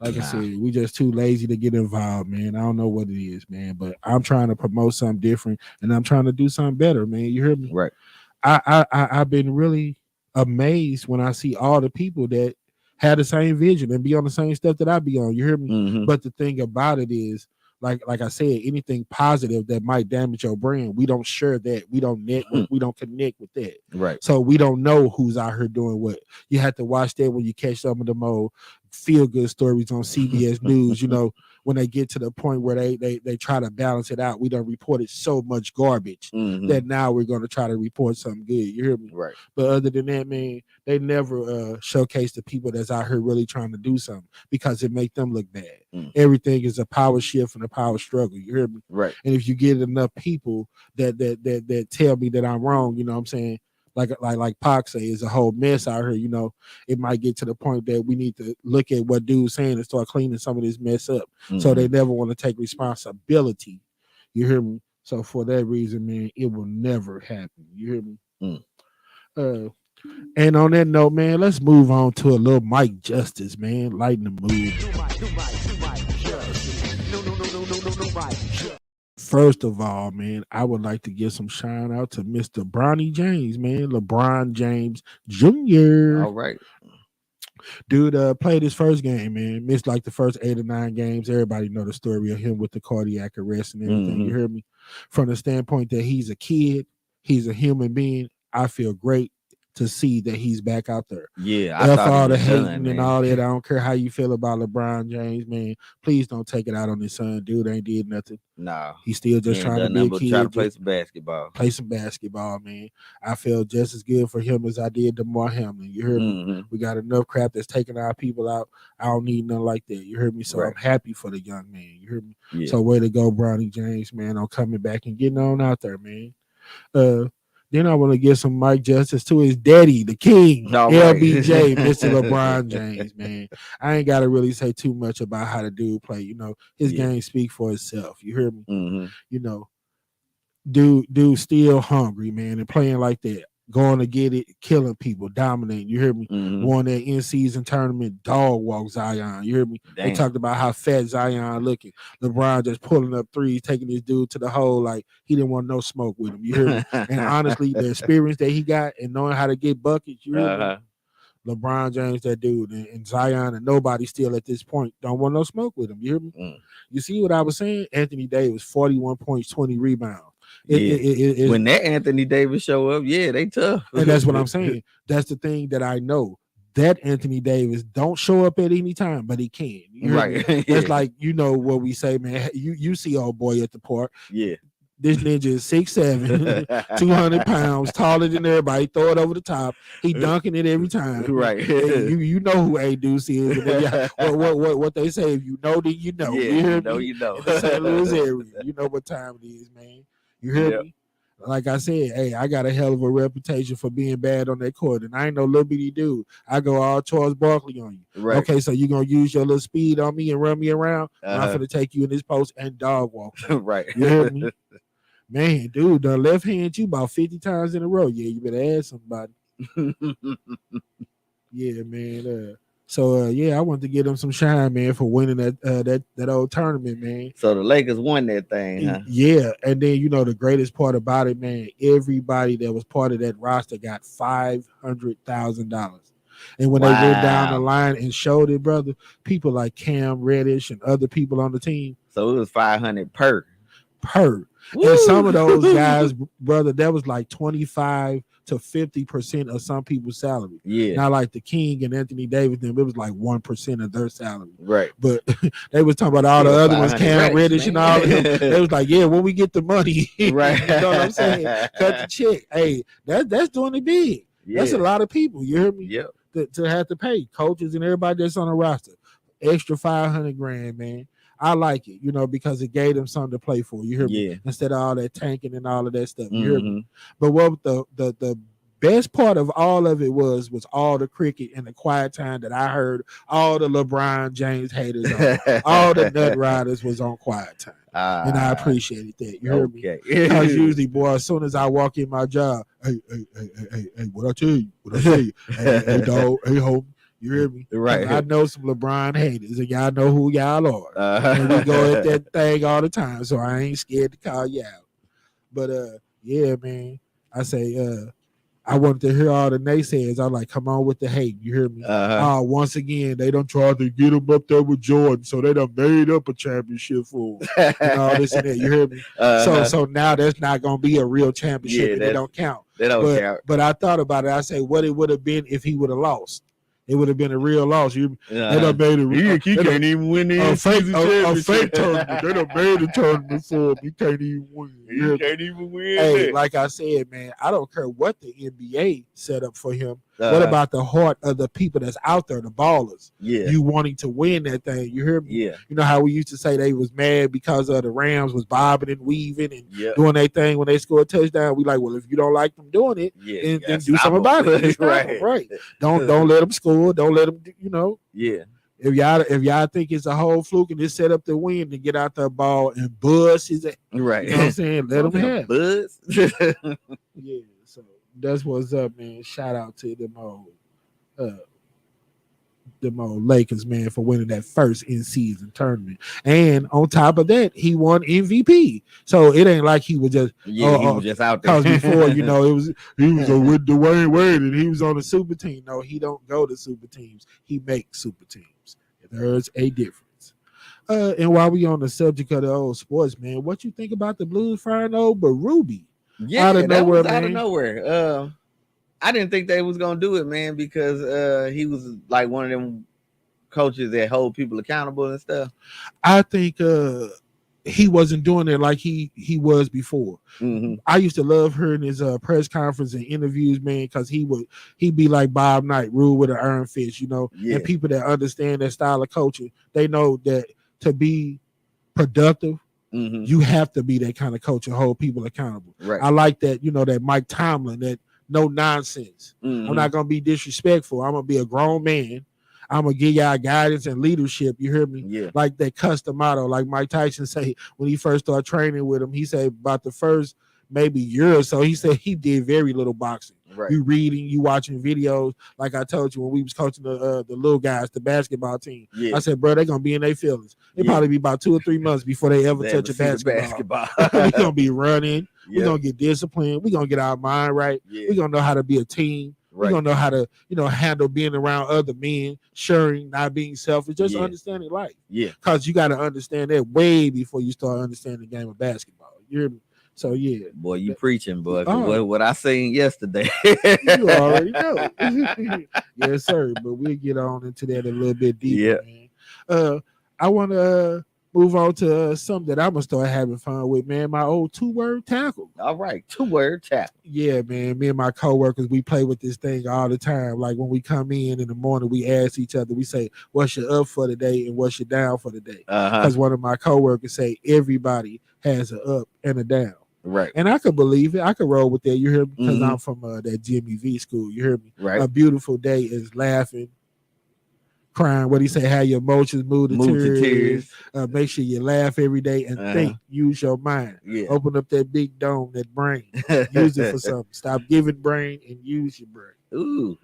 [SPEAKER 6] Like I said, we just too lazy to get involved, man. I don't know what it is, man, but I'm trying to promote something different and I'm trying to do something better, man. You hear me?
[SPEAKER 7] Right.
[SPEAKER 6] I've been really amazed when I see all the people that had the same vision and be on the same stuff that I be on. You hear me? But the thing about it is, like I said, anything positive that might damage your brand, we don't share that. We don't network. We don't connect with that.
[SPEAKER 7] Right.
[SPEAKER 6] So we don't know who's out here doing what. You have to watch that when you catch some of them old feel-good stories on CBS News, when they get to the point where they try to balance it out. We done reported so much garbage that now we're going to try to report something good. You hear me?
[SPEAKER 7] Right.
[SPEAKER 6] But other than that, man, they never showcase the people that's out here really trying to do something because it make them look bad. Everything is a power shift and a power struggle. You hear me?
[SPEAKER 7] Right.
[SPEAKER 6] And if you get enough people that tell me that I'm wrong, you know what I'm saying? Like Pac say, is a whole mess out here. It might get to the point that we need to look at what dude's saying and start cleaning some of this mess up. So they never want to take responsibility. You hear me? So for that reason, man, it will never happen. You hear me? And on that note, man, let's move on to a little Mike Justice, man. Lighten the mood. First of all, man, I would like to give some shout out to Mr. Bronny James, man. LeBron James Jr.
[SPEAKER 7] All right.
[SPEAKER 6] Dude played his first game, man. Missed like the first 8 or 9 games. Everybody know the story of him with the cardiac arrest and everything. You hear me? From the standpoint that he's a kid, he's a human being, I feel great to see that he's back out there.
[SPEAKER 7] Yeah, I
[SPEAKER 6] F
[SPEAKER 7] thought
[SPEAKER 6] all
[SPEAKER 7] it
[SPEAKER 6] the
[SPEAKER 7] was
[SPEAKER 6] hating
[SPEAKER 7] done,
[SPEAKER 6] and
[SPEAKER 7] man.
[SPEAKER 6] all that. I don't care how you feel about LeBron James, man. Please don't take it out on his son. Dude ain't did nothing.
[SPEAKER 7] Nah,
[SPEAKER 6] He's still just
[SPEAKER 7] he ain't
[SPEAKER 6] trying to
[SPEAKER 7] done
[SPEAKER 6] be a
[SPEAKER 7] nothing but try to
[SPEAKER 6] kid.
[SPEAKER 7] play some basketball.
[SPEAKER 6] Play some basketball, man. I felt just as good for him as I did DeMar Hamlin. You heard me?
[SPEAKER 7] Mm-hmm.
[SPEAKER 6] We got enough crap that's taking our people out. I don't need nothing like that. You heard me? So
[SPEAKER 7] Right.
[SPEAKER 6] I'm happy for the young man. You heard me?
[SPEAKER 7] Yeah.
[SPEAKER 6] So way to go, Bronny James, man, on coming back and getting on out there, man. Then I want to give some Mike Justice to his daddy, the king,
[SPEAKER 7] All right.
[SPEAKER 6] LBJ, Mr. LeBron James, man. I ain't got to really say too much about how the dude play. You know, his game speak for itself. You hear me?
[SPEAKER 7] Mm-hmm.
[SPEAKER 6] You know, dude still hungry, man, and playing like that. Going to get it, killing people, dominating. You hear me?
[SPEAKER 7] Mm-hmm.
[SPEAKER 6] Won that in-season tournament, dog walk Zion. You hear me?
[SPEAKER 7] Damn.
[SPEAKER 6] They talked about how fat Zion looking. LeBron just pulling up threes, taking this dude to the hole like he didn't want no smoke with him. You hear me? And honestly, the experience that he got and knowing how to get buckets, you hear me? LeBron James, that dude, and Zion, and nobody still at this point don't want no smoke with him. You hear me? You see what I was saying? Anthony Davis, 41 points, 20 rebounds.
[SPEAKER 7] When that Anthony Davis show up, they tough.
[SPEAKER 6] And that's what I'm saying. That's the thing that I know. That Anthony Davis don't show up at any time, but he can. You
[SPEAKER 7] right.
[SPEAKER 6] It's like, you know what we say, man. You see old boy at the park.
[SPEAKER 7] Yeah.
[SPEAKER 6] This ninja is 6'7", 200 pounds, taller than everybody. Throw it over the top. He dunking it every time.
[SPEAKER 7] Right.
[SPEAKER 6] You know who A Deuce is. And what they say, if you know, then you know.
[SPEAKER 7] Yeah,
[SPEAKER 6] you hear
[SPEAKER 7] you
[SPEAKER 6] me?
[SPEAKER 7] You know.
[SPEAKER 6] In the St. Louis area. You know what time it is, man. You hear me? Like I said, hey, I got a hell of a reputation for being bad on that court, and I ain't no little bitty dude. I go all Charles Barkley on you.
[SPEAKER 7] Right.
[SPEAKER 6] Okay, so you gonna use your little speed on me and run me around? I'm gonna take you in this post and dog walk.
[SPEAKER 7] Right.
[SPEAKER 6] You hear me? Man, dude, the left hand you about 50 times in a row. Yeah, you better ask somebody. Yeah, man. I wanted to give them some shine, man, for winning that old tournament, man.
[SPEAKER 7] So the Lakers won that thing, huh?
[SPEAKER 6] Yeah, and then you know the greatest part about it, man. Everybody that was part of that roster got $500,000. And when they went down the line and showed it, brother, people like Cam Reddish and other people on the team.
[SPEAKER 7] So it was 500 per.
[SPEAKER 6] Woo! And some of those guys, brother, that was like 25 to 50% of some people's salary.
[SPEAKER 7] Yeah.
[SPEAKER 6] Not like the King and Anthony Davis, them, it was like 1% of their salary.
[SPEAKER 7] Right.
[SPEAKER 6] But they was talking about all the other ones, Cam Reddish and all of them. They was like, yeah, when we get the money,
[SPEAKER 7] right.
[SPEAKER 6] You know what I'm saying? Cut the check. Hey, that's doing it big. Yeah. That's a lot of people. You hear me?
[SPEAKER 7] Yep.
[SPEAKER 6] To have to pay coaches and everybody that's on the roster. Extra $500,000, man. I like it, you know, because it gave them something to play for. You hear me? Instead of all that tanking and all of that stuff. You hear me? But what the best part of all of it was all the cricket and the quiet time that I heard all the LeBron James haters on. All the nut riders was on quiet time. And I appreciated that. You hear me? Because usually, boy, as soon as I walk in my job, hey, what I tell you? What I say? Hey, dog, hey, homie. You hear me?
[SPEAKER 7] Right.
[SPEAKER 6] I know some LeBron haters, and y'all know who y'all are. And we go at that thing all the time, so I ain't scared to call you out. But yeah, man, I say I wanted to hear all the naysayers. I'm like, come on with the hate. You hear me? Once again, they don't try to get him up there with Jordan, so they done made up a championship for him. And all this and that. You hear me? So now that's not gonna be a real championship, and they don't count.
[SPEAKER 7] They don't count.
[SPEAKER 6] But I thought about it. I say, what it would have been if he would have lost. It would have been a real loss. They done made it.
[SPEAKER 7] He can't even win
[SPEAKER 6] a fake tournament. They done made a tournament for him. He can't even win.
[SPEAKER 7] He can't even win.
[SPEAKER 6] Hey, like I said, man, I don't care what the NBA set up for him. What about the heart of the people that's out there, the ballers?
[SPEAKER 7] Yeah.
[SPEAKER 6] You wanting to win that thing. You hear me?
[SPEAKER 7] Yeah.
[SPEAKER 6] You know how we used to say they was mad because of the Rams was bobbing and weaving and doing their thing when they score a touchdown. We like, well, if you don't like them doing it, then do something about it. Right. Don't let them score. Don't let them, you know.
[SPEAKER 7] Yeah.
[SPEAKER 6] If y'all think it's a whole fluke and it's set up to win, to get out the ball and buzz his ass.
[SPEAKER 7] Right.
[SPEAKER 6] You know what I'm saying? Let them have
[SPEAKER 7] buzz.
[SPEAKER 6] Yeah. So that's what's up, man. Shout out to them old Lakers, man, for winning that first in-season tournament. And on top of that, he won MVP. So it ain't like he was just
[SPEAKER 7] he was just out there.
[SPEAKER 6] Because before, you know, he was with Dwayne Wade and he was on the super team. No, he don't go to super teams. He makes super teams. There's a difference. And while we on the subject of the old sports, man, what you think about the Blues firing old Berube?
[SPEAKER 7] Yeah,
[SPEAKER 6] out of nowhere,
[SPEAKER 7] out of nowhere. I didn't think they was gonna do it, man, because he was like one of them coaches that hold people accountable and stuff.
[SPEAKER 6] I think he wasn't doing it like he was before.
[SPEAKER 7] Mm-hmm.
[SPEAKER 6] I used to love hearing his press conference and interviews, man, because he'd be like Bob Knight, rule with an iron fist, you know.
[SPEAKER 7] Yeah.
[SPEAKER 6] And people that understand that style of coaching, they know that to be productive,
[SPEAKER 7] Mm-hmm.
[SPEAKER 6] you have to be that kind of coach and hold people accountable.
[SPEAKER 7] Right.
[SPEAKER 6] I like that, you know, that Mike Tomlin, that no nonsense.
[SPEAKER 7] Mm-hmm.
[SPEAKER 6] I'm not gonna be disrespectful. I'm gonna be a grown man. I'm gonna give y'all guidance and leadership. You hear me?
[SPEAKER 7] Yeah.
[SPEAKER 6] Like that custom motto, like Mike Tyson say when he first started training with him. He said about the first maybe year or so, he said he did very little boxing.
[SPEAKER 7] Right.
[SPEAKER 6] You reading, you watching videos. Like I told you when we was coaching the little guys, the basketball team.
[SPEAKER 7] Yeah.
[SPEAKER 6] I said, bro, they're gonna be in their feelings. It
[SPEAKER 7] Yeah.
[SPEAKER 6] probably be about 2 or 3 months before they ever touch a
[SPEAKER 7] see the
[SPEAKER 6] basketball. We're gonna be running.
[SPEAKER 7] Yeah.
[SPEAKER 6] We're gonna get disciplined. We're gonna get our mind right.
[SPEAKER 7] Yeah.
[SPEAKER 6] We're gonna know how to be a team.
[SPEAKER 7] Right.
[SPEAKER 6] We're gonna know how to, you know, handle being around other men, sharing, not being selfish, just
[SPEAKER 7] Yeah.
[SPEAKER 6] understanding life.
[SPEAKER 7] Yeah.
[SPEAKER 6] Because you got to understand that way before you start understanding the game of basketball. You hear me? So yeah,
[SPEAKER 7] Boy, you preaching, boy. 'Cause
[SPEAKER 6] Oh.
[SPEAKER 7] what I seen yesterday.
[SPEAKER 6] you already know. Yes, sir. But we'll get on into that a little bit deeper, man. I want to move on to something that I'm gonna start having fun with, man. My old 2-word tackle.
[SPEAKER 7] All right, 2-word tackle.
[SPEAKER 6] Yeah, man. Me and my coworkers, we play with this thing all the time. Like when we come in the morning, we ask each other, we say, "What's your up for the day and what's your down for the day?" Because one of my coworkers say everybody has an up and a down.
[SPEAKER 7] Right.
[SPEAKER 6] And I could believe it. I could roll with that. You hear me? Because
[SPEAKER 7] Mhm.
[SPEAKER 6] I'm from that Jimmy V school. You hear me?
[SPEAKER 7] Right.
[SPEAKER 6] A beautiful day is laughing, crying. What do you say? How your emotions move to tears. Make sure you laugh every day and think. Use your mind.
[SPEAKER 7] Yeah.
[SPEAKER 6] Open up that big dome, that brain. Use it for something. Stop giving brain and use your brain.
[SPEAKER 7] Ooh.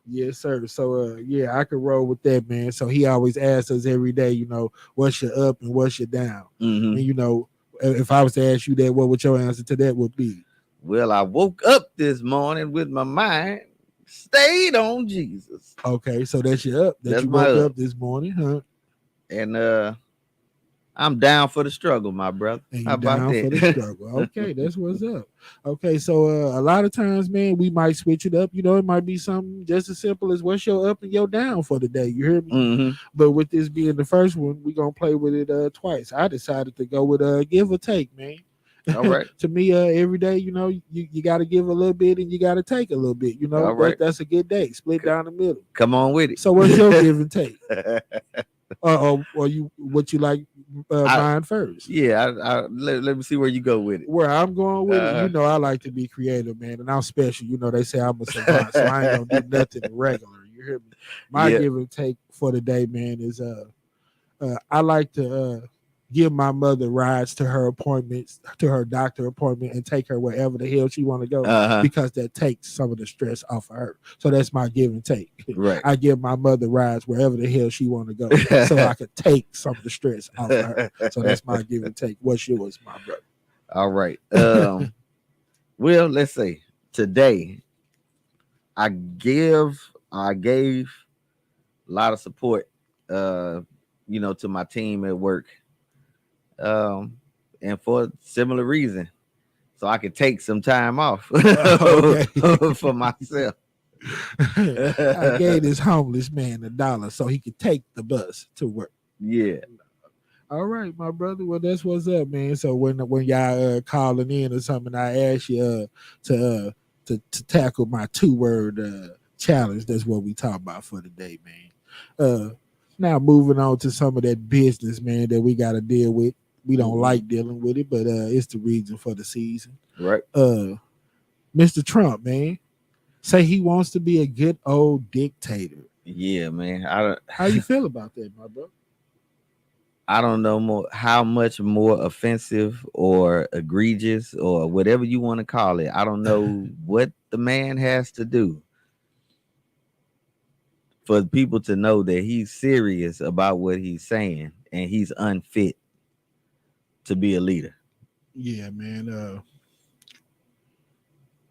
[SPEAKER 6] Yes, sir. So yeah, I could roll with that, man. So he always asks us every day, you know, what's your up and what's your down?
[SPEAKER 7] Mhm.
[SPEAKER 6] And you know, if I was to ask you that, what would your answer to that would be?
[SPEAKER 7] Well, I woke up this morning with my mind stayed on Jesus.
[SPEAKER 6] Okay, so that's your up.
[SPEAKER 7] That's
[SPEAKER 6] You
[SPEAKER 7] my
[SPEAKER 6] woke
[SPEAKER 7] up.
[SPEAKER 6] up this morning, huh?
[SPEAKER 7] And I'm down for the struggle, my brother.
[SPEAKER 6] And
[SPEAKER 7] How
[SPEAKER 6] you
[SPEAKER 7] about
[SPEAKER 6] down
[SPEAKER 7] that?
[SPEAKER 6] for the struggle. Okay, that's what's up. Okay, so a lot of times, man, we might switch it up. You know, it might be something just as simple as what's your up and your down for the day. You hear me?
[SPEAKER 7] Mhm.
[SPEAKER 6] But with this being the first one, we're gonna play with it twice. I decided to go with give or take, man.
[SPEAKER 7] All right.
[SPEAKER 6] To me, every day, you know, you got to give a little bit and you got to take a little bit. You know,
[SPEAKER 7] All right.
[SPEAKER 6] that's a good day. Split down the middle.
[SPEAKER 7] Come on with it.
[SPEAKER 6] So what's your give and take? Or you what you like mine first?
[SPEAKER 7] Yeah, let me see where you go with it.
[SPEAKER 6] Where I'm going with it, you know, I like to be creative, man, and I'm special. You know, they say I'm a savant, so I ain't gonna do nothing regular. You hear me? My
[SPEAKER 7] Yeah.
[SPEAKER 6] give and take for the day, man, is I like to give my mother rides to her appointments, to her doctor appointment, and take her wherever the hell she want to go, because that takes some of the stress off of her. So that's my give and take.
[SPEAKER 7] Right.
[SPEAKER 6] I give my mother rides wherever the hell she want to go, so I could take some of the stress off of her. So that's my give and take. What's yours, my brother?
[SPEAKER 7] All right. Well, let's say today I gave a lot of support you know, to my team at work. And for a similar reason. So I could take some time off for myself.
[SPEAKER 6] I gave this homeless man $1 so he could take the bus to work.
[SPEAKER 7] Yeah.
[SPEAKER 6] All right, my brother. Well, that's what's up, man. So when y'all calling in or something, I ask you to tackle my 2-word challenge. That's what we talk about for today, man. Now moving on to some of that business, man, that we got to deal with. We don't like dealing with it, but it's the reason for the season.
[SPEAKER 7] Right.
[SPEAKER 6] Mr. Trump, man, say he wants to be a good old dictator.
[SPEAKER 7] Yeah, man.
[SPEAKER 6] How you feel about that, my brother?
[SPEAKER 7] I don't know how much more offensive or egregious or whatever you want to call it. I don't know what the man has to do for people to know that he's serious about what he's saying and he's unfit to be a leader.
[SPEAKER 6] Yeah, man.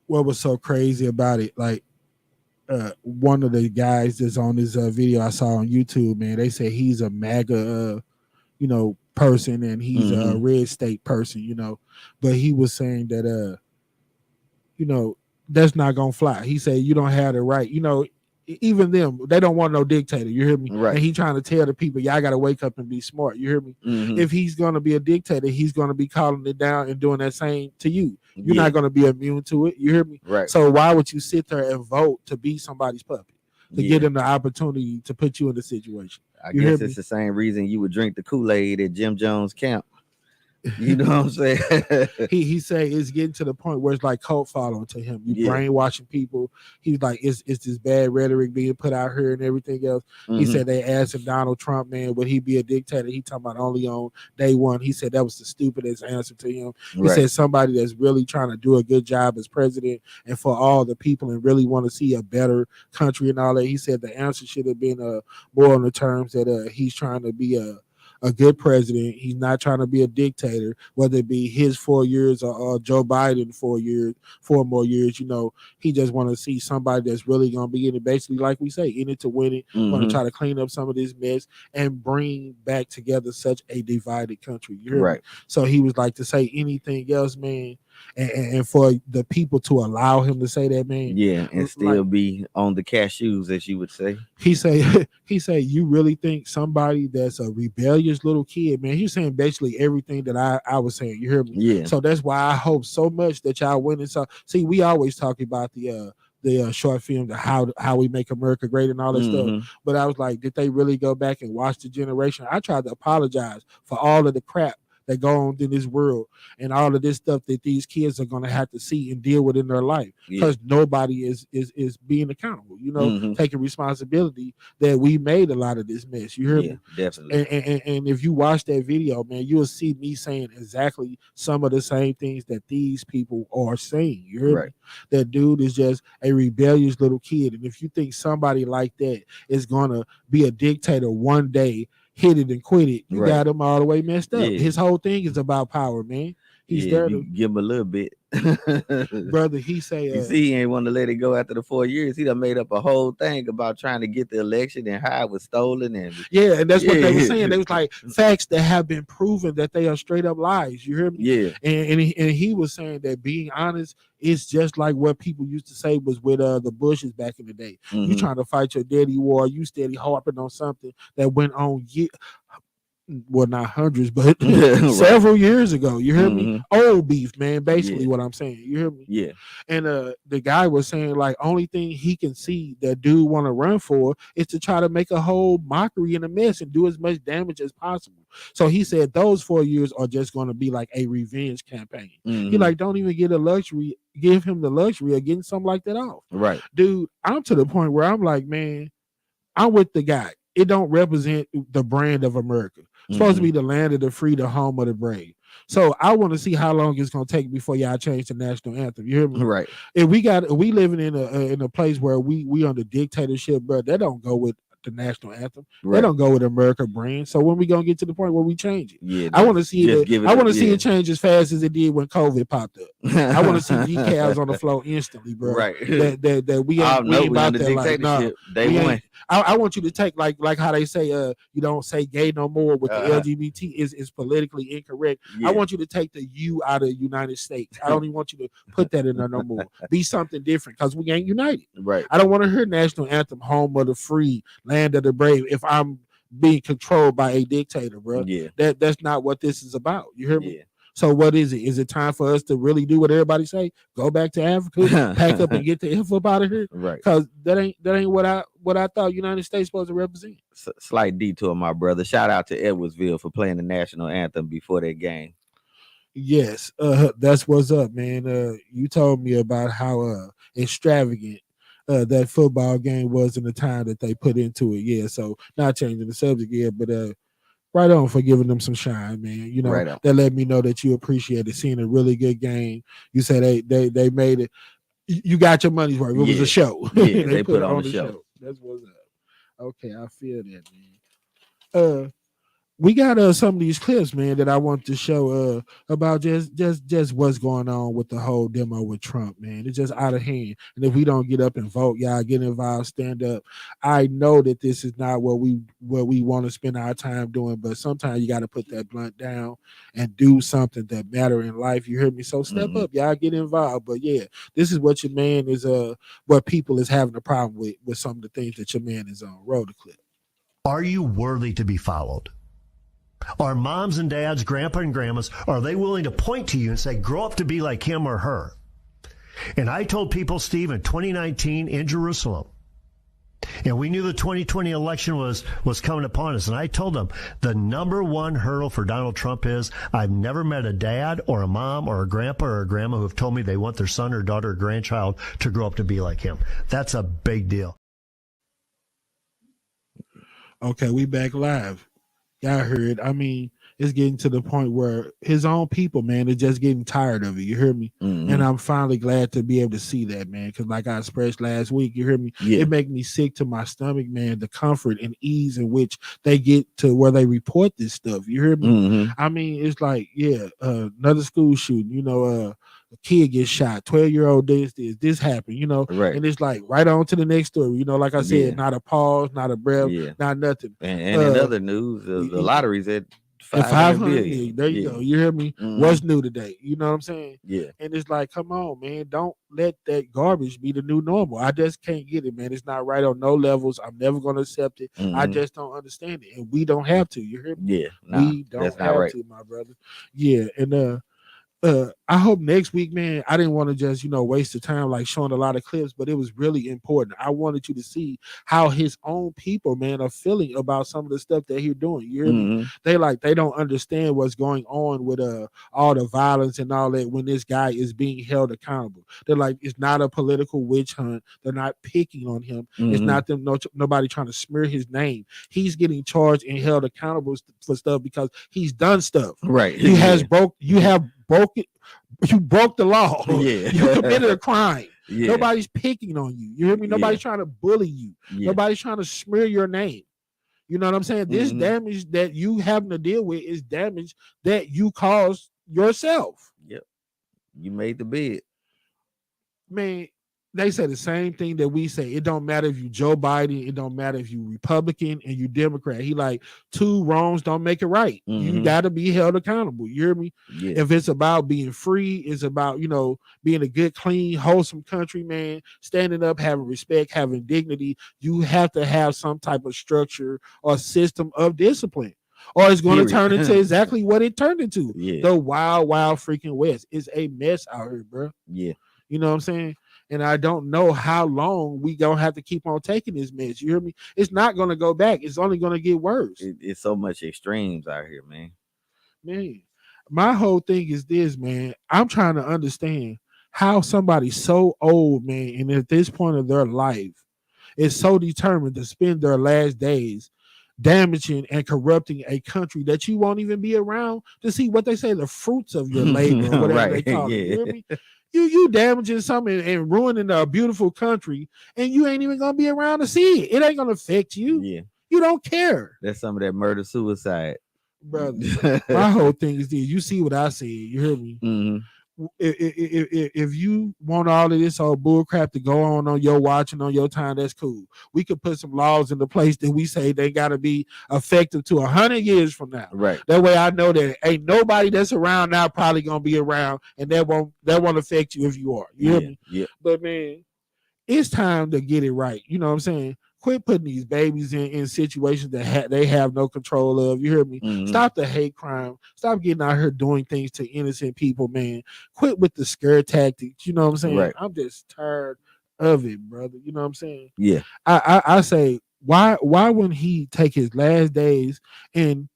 [SPEAKER 6] What was so crazy about it? Like, one of the guys that's on this video I saw on YouTube, man, they say he's a MAGA, you know, person, and he's a red state person, you know. But he was saying that, you know, that's not gonna fly. He said you don't have the right. Even them, they don't want no dictator. You hear me?
[SPEAKER 7] Right.
[SPEAKER 6] And he trying to tell the people, y'all got to wake up and be smart. You hear me?
[SPEAKER 7] Mhm.
[SPEAKER 6] If he's gonna be a dictator, he's gonna be calling it down and doing that same to you. You're
[SPEAKER 7] Yeah.
[SPEAKER 6] not gonna be immune to it. You hear me?
[SPEAKER 7] Right.
[SPEAKER 6] So why would you sit there and vote to be somebody's puppet? To
[SPEAKER 7] Yeah.
[SPEAKER 6] get him the opportunity to put you in the situation.
[SPEAKER 7] I
[SPEAKER 6] You hear
[SPEAKER 7] guess
[SPEAKER 6] me?
[SPEAKER 7] it's the same reason you would drink the Kool-Aid at Jim Jones' camp. You know what I'm saying?
[SPEAKER 6] He say it's getting to the point where it's like cult following to him. You
[SPEAKER 7] Yeah.
[SPEAKER 6] brainwashing people. He's like, it's this bad rhetoric being put out here and everything else. He
[SPEAKER 7] Mhm.
[SPEAKER 6] said they asked him, Donald Trump, man, would he be a dictator? He talking about only on day one. He said that was the stupidest answer to him. He
[SPEAKER 7] Right.
[SPEAKER 6] said somebody that's really trying to do a good job as president and for all the people and really want to see a better country and all that. He said the answer should have been more on the terms that he's trying to be a good president. He's not trying to be a dictator, whether it be his 4 years or Joe Biden 4 more years. He just want to see somebody that's really going to be in it, basically, like we say, in it to win it. Want to
[SPEAKER 7] Mhm.
[SPEAKER 6] try to clean up some of this mess and bring back together such a divided country. You hear me?
[SPEAKER 7] Right.
[SPEAKER 6] So he was like to say anything else, man, and for the people to allow him to say that, man.
[SPEAKER 7] Yeah, and still be on the cashews, as you would say.
[SPEAKER 6] He say, you really think somebody that's a rebellious little kid, man? He's saying basically everything that I was saying. You hear me?
[SPEAKER 7] Yeah.
[SPEAKER 6] So that's why I hope so much that y'all went and saw. See, we always talk about the short film, the how we make America great and all that
[SPEAKER 7] Mhm.
[SPEAKER 6] stuff. But I was like, did they really go back and watch the generation? I tried to apologize for all of the crap that go on in this world and all of this stuff that these kids are going to have to see and deal with in their life,
[SPEAKER 7] Yeah.
[SPEAKER 6] because nobody is being accountable,
[SPEAKER 7] Mhm.
[SPEAKER 6] taking responsibility that we made a lot of this mess. You hear
[SPEAKER 7] Yeah,
[SPEAKER 6] me?
[SPEAKER 7] definitely.
[SPEAKER 6] And if you watch that video, man, you'll see me saying exactly some of the same things that these people are saying. You hear
[SPEAKER 7] Right.
[SPEAKER 6] me? That dude is just a rebellious little kid. And if you think somebody like that is gonna be a dictator one day, hit it and quit it, you
[SPEAKER 7] Right.
[SPEAKER 6] got him all the way messed up.
[SPEAKER 7] Yeah.
[SPEAKER 6] His whole thing is about power, man. He's
[SPEAKER 7] Yeah,
[SPEAKER 6] there
[SPEAKER 7] if you
[SPEAKER 6] to
[SPEAKER 7] give him a little bit.
[SPEAKER 6] brother. He say
[SPEAKER 7] You see, he ain't want to let it go after the 4 years. He done made up a whole thing about trying to get the election and how it was stolen. And
[SPEAKER 6] yeah, and that's what they were
[SPEAKER 7] Yeah.
[SPEAKER 6] saying. They was like facts that have been proven that they are straight up lies. You hear me?
[SPEAKER 7] yeah,
[SPEAKER 6] And he was saying that being honest is just like what people used to say was with the Bushes back in the day. You
[SPEAKER 7] Mhm.
[SPEAKER 6] trying to fight your daddy war, you steady harping on something that went on well, not hundreds, but
[SPEAKER 7] Right.
[SPEAKER 6] several years ago. You hear me?
[SPEAKER 7] Mhm.
[SPEAKER 6] Old beef, man. Basically,
[SPEAKER 7] Yeah.
[SPEAKER 6] what I'm saying. You hear me?
[SPEAKER 7] Yeah,
[SPEAKER 6] And the guy was saying like only thing he can see that dude want to run for is to try to make a whole mockery and a mess and do as much damage as possible. So he said those 4 years are just going to be like a revenge campaign. He
[SPEAKER 7] Mhm.
[SPEAKER 6] like don't even give him the luxury of getting something like that off.
[SPEAKER 7] right.
[SPEAKER 6] Dude, I'm to the point where I'm like, man, I'm with the guy. It don't represent the brand of America. It's supposed to
[SPEAKER 7] Mhm.
[SPEAKER 6] be the land of the free, the home of the brave. So I want to see how long it's gonna take before y'all change the national anthem. You hear me?
[SPEAKER 7] Right.
[SPEAKER 6] If we living in a place where we under dictatorship, bro, that don't go with the national anthem.
[SPEAKER 7] Right.
[SPEAKER 6] They don't go with America brand. So when we gonna get to the point where we change it?
[SPEAKER 7] Yeah,
[SPEAKER 6] I want to see
[SPEAKER 7] just
[SPEAKER 6] it.
[SPEAKER 7] give it
[SPEAKER 6] I
[SPEAKER 7] a-
[SPEAKER 6] want to see
[SPEAKER 7] yeah.
[SPEAKER 6] it change as fast as it did when COVID popped up. I want to see decals on the floor instantly, bro.
[SPEAKER 7] Right.
[SPEAKER 6] That we
[SPEAKER 7] Oh
[SPEAKER 6] ain't, we
[SPEAKER 7] no,
[SPEAKER 6] ain't
[SPEAKER 7] we
[SPEAKER 6] about
[SPEAKER 7] under
[SPEAKER 6] that. Like, nah,
[SPEAKER 7] dictatorship. Day
[SPEAKER 6] we
[SPEAKER 7] one.
[SPEAKER 6] ain't- I want you to take like how they say you don't say gay no more with the
[SPEAKER 7] Uh-huh.
[SPEAKER 6] LGBT is politically incorrect.
[SPEAKER 7] Yeah.
[SPEAKER 6] I want you to take the U out of the United States. I don't even want you to put that in there no more. Be something different because we ain't united.
[SPEAKER 7] Right.
[SPEAKER 6] I don't want to hear national anthem, home of the free, land of the brave, if I'm being controlled by a dictator, bro.
[SPEAKER 7] Yeah.
[SPEAKER 6] That's not what this is about. You hear me?
[SPEAKER 7] Yeah.
[SPEAKER 6] So what is it? Is it time for us to really do what everybody say? Go back to Africa, pack up and get the F up out of here?
[SPEAKER 7] Right.
[SPEAKER 6] Because that ain't what I thought United States supposed to represent.
[SPEAKER 7] Slight detour, my brother. Shout out to Edwardsville for playing the national anthem before that game.
[SPEAKER 6] Yes, that's what's up, man. You told me about how extravagant that football game was in the time that they put into it. Yeah, so not changing the subject yet, but right on for giving them some shine, man. You know,
[SPEAKER 7] Right on.
[SPEAKER 6] that let me know that you appreciate it. Seeing a really good game. You said they made it. You got your money's worth. It was
[SPEAKER 7] Yeah.
[SPEAKER 6] a show.
[SPEAKER 7] Yeah, they put on the show.
[SPEAKER 6] That's what's up. Okay, I feel that, man. we got some of these clips, man, that I want to show about just what's going on with the whole demo with Trump, man. It's just out of hand. And if we don't get up and vote, y'all get involved, stand up. I know that this is not what we want to spend our time doing, but sometimes you got to put that blunt down and do something that matter in life. You heard me? So step up, y'all, get involved. But yeah, this is what your man is what people is having a problem with some of the things that your man is on. Roll the clip.
[SPEAKER 8] Are you worthy to be followed? Are moms and dads, grandpa and grandmas, are they willing to point to you and say, grow up to be like him or her? And I told people, Steve, in 2019 in Jerusalem, and we knew the 2020 election was coming upon us, and I told them the number one hurdle for Donald Trump is I've never met a dad or a mom or a grandpa or a grandma who have told me they want their son or daughter or grandchild to grow up to be like him. That's a big deal.
[SPEAKER 6] Okay, we back live. Y'all heard. I mean, it's getting to the point where his own people, man, are just getting tired of it. You hear me? And I'm finally glad to be able to see that, man. Because like I expressed last week, you hear me? It make me sick to my stomach, man. The comfort and ease in which they get to where they report this stuff. You hear me? I mean, it's like, another school shooting. You know, a kid gets shot. 12-year-old this happened. You know, and it's like right on to the next story. You know, like I said, not a pause, not a breath, not nothing.
[SPEAKER 7] And in other news, the lottery's at 500 million.
[SPEAKER 6] There you go. You hear me? What's new today? You know what I'm saying?
[SPEAKER 7] Yeah.
[SPEAKER 6] And it's like, come on, man. Don't let that garbage be the new normal. I just can't get it, man. It's not right on no levels. I'm never going to accept it. I just don't understand it. And we don't have to. You hear me?
[SPEAKER 7] Yeah.
[SPEAKER 6] We don't have to, my brother. Yeah. And I hope next week, man, I didn't want to just, waste the time like showing a lot of clips, but it was really important. I wanted you to see how his own people, man, are feeling about some of the stuff that he's doing. You hear me? They don't understand what's going on with all the violence and all that when this guy is being held accountable. They're like, it's not a political witch hunt. They're not picking on him. It's not them, nobody trying to smear his name. He's getting charged and held accountable for stuff because he's done stuff.
[SPEAKER 7] Right.
[SPEAKER 6] You broke the law. You committed a crime. Nobody's picking on you. You hear me? Nobody's trying to bully you. Nobody's trying to smear your name. You know what I'm saying? This damage that you having to deal with is damage that you caused yourself.
[SPEAKER 7] Yep. You made the bid.
[SPEAKER 6] Man, they say the same thing that we say. It don't matter if you Joe Biden. It don't matter if you Republican and you Democrat. He like, two wrongs don't make it right. You got to be held accountable. You hear me? If it's about being free, it's about, being a good, clean, wholesome country, man, standing up, having respect, having dignity. You have to have some type of structure or system of discipline, or it's going to turn into exactly what it turned into. The wild, wild freaking West. It's a mess out here, bro. You know what I'm saying? And I don't know how long we gonna have to keep on taking this mess. You hear me? It's not gonna go back. It's only gonna get worse.
[SPEAKER 7] It's so much extremes out here, man.
[SPEAKER 6] Man, my whole thing is this, man. I'm trying to understand how somebody so old, man, and at this point of their life is so determined to spend their last days damaging and corrupting a country that you won't even be around to see what they say, the fruits of your labor, or whatever they call it. You hear me? You damaging something and ruining a beautiful country, and you ain't even gonna be around to see it. It ain't gonna affect you. You don't care.
[SPEAKER 7] That's some of that murder suicide,
[SPEAKER 6] brother. My whole thing is this. You see what I said. You hear me? If you want all of this old bull crap to go on your watch and on your time, that's cool. We could put some laws into place that we say they got to be effective to 100 years from now.
[SPEAKER 7] Right.
[SPEAKER 6] That way I know that ain't nobody that's around now probably gonna be around, and that won't affect you if you are. You hear me? But man, it's time to get it right. You know what I'm saying? Quit putting these babies in situations that they have no control of. You hear me? Stop the hate crime. Stop getting out here doing things to innocent people, man. Quit with the scare tactics. You know what I'm saying?
[SPEAKER 7] Right.
[SPEAKER 6] I'm just tired of it, brother. You know what I'm saying?
[SPEAKER 7] Yeah.
[SPEAKER 6] I say, why wouldn't he take his last days and,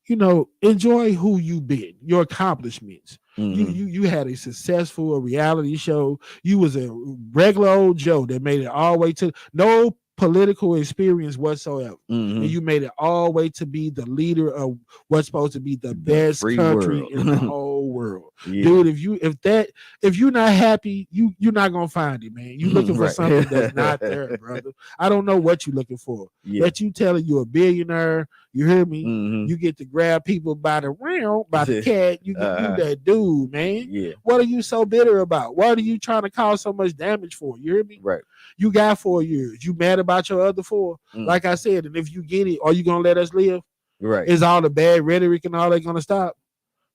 [SPEAKER 6] enjoy who you've been, your accomplishments? You had a successful reality show. You was a regular old Joe that made it all the way to no political experience whatsoever, and you made it all the way to be the leader of what's supposed to be the best country in the whole world. world.
[SPEAKER 7] Yeah.
[SPEAKER 6] Dude, if you're not happy, you're not gonna find it, man. You looking for
[SPEAKER 7] Right.
[SPEAKER 6] something that's not there, brother. I don't know what you're looking for.
[SPEAKER 7] Yeah.
[SPEAKER 6] That you telling you a billionaire, you hear me?
[SPEAKER 7] Mhm.
[SPEAKER 6] You get to grab people by the cat, you that dude, man.
[SPEAKER 7] Yeah.
[SPEAKER 6] What are you so bitter about? What are you trying to cause so much damage for? You hear me?
[SPEAKER 7] Right.
[SPEAKER 6] You got 4 years. You mad about your other 4? Like I said, and if you get it, are you gonna let us live?
[SPEAKER 7] Right.
[SPEAKER 6] Is all the bad rhetoric and all that gonna stop?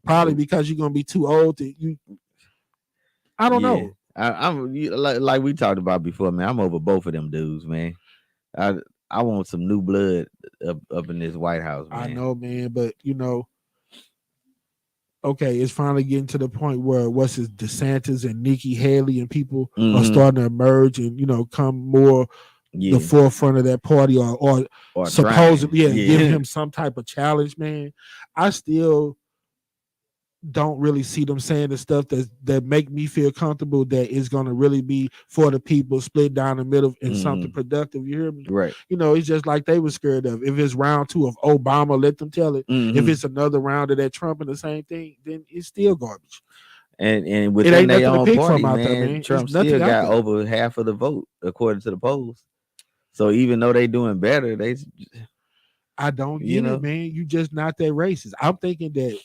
[SPEAKER 6] Probably because you're gonna be too old to you. I don't know.
[SPEAKER 7] I'm like we talked about before, man. I'm over both of them dudes, man. I want some new blood up in this White House, man.
[SPEAKER 6] I know, man, but okay, it's finally getting to the point where DeSantis and Nikki Haley and people are starting to emerge and come more the forefront of that party or supposedly give him some type of challenge, man. I still don't really see them saying the stuff that make me feel comfortable that is going to really be for the people, split down the middle and something productive. You hear me?
[SPEAKER 7] Right.
[SPEAKER 6] It's just like they were scared of. If it's round 2 of Obama, let them tell it. If it's another round of that Trump and the same thing, then it's still garbage.
[SPEAKER 7] And within their own party, man, Trump still got
[SPEAKER 6] there.
[SPEAKER 7] over half of the vote according to the polls. So even though they doing better,
[SPEAKER 6] I don't get it, man. You just not that racist. I'm thinking that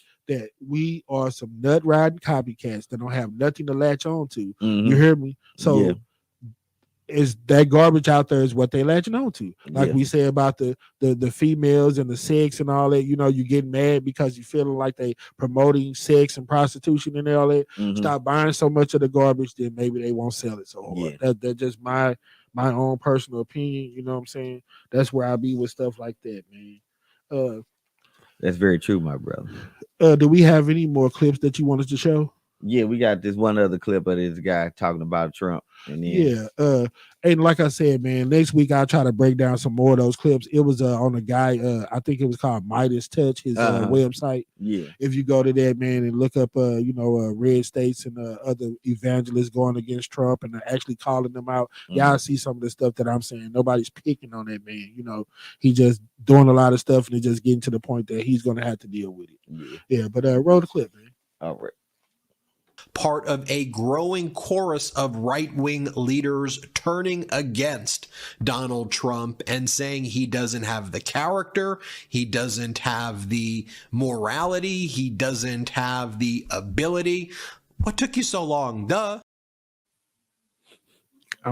[SPEAKER 6] we are some nut riding copycats that don't have nothing to latch on to. You hear me? So is that garbage out there is what they latching on to. Like we say about the females and the sex and all that, you get mad because you feeling like they promoting sex and prostitution and all that. Stop buying so much of the garbage, then maybe they won't sell it so hard. That's just my own personal opinion. You know what I'm saying? That's where I be with stuff like that, man.
[SPEAKER 7] That's very true, my brother.
[SPEAKER 6] Do we have any more clips that you want us to show?
[SPEAKER 7] Yeah, we got this one other clip of this guy talking about Trump. And then,
[SPEAKER 6] and like I said, man, next week I'll try to break down some more of those clips. It was on a guy, I think it was called Midas Touch, his website.
[SPEAKER 7] Yeah.
[SPEAKER 6] If you go to that, man, and look up, red states and other evangelists going against Trump and actually calling them out, y'all see some of the stuff that I'm saying. Nobody's picking on that man. He just doing a lot of stuff and it just getting to the point that he's going to have to deal with it. Yeah, but roll the clip, man.
[SPEAKER 7] All right.
[SPEAKER 9] Part of a growing chorus of right-wing leaders turning against Donald Trump and saying he doesn't have the character, he doesn't have the morality, he doesn't have the ability. What took you so long?
[SPEAKER 6] I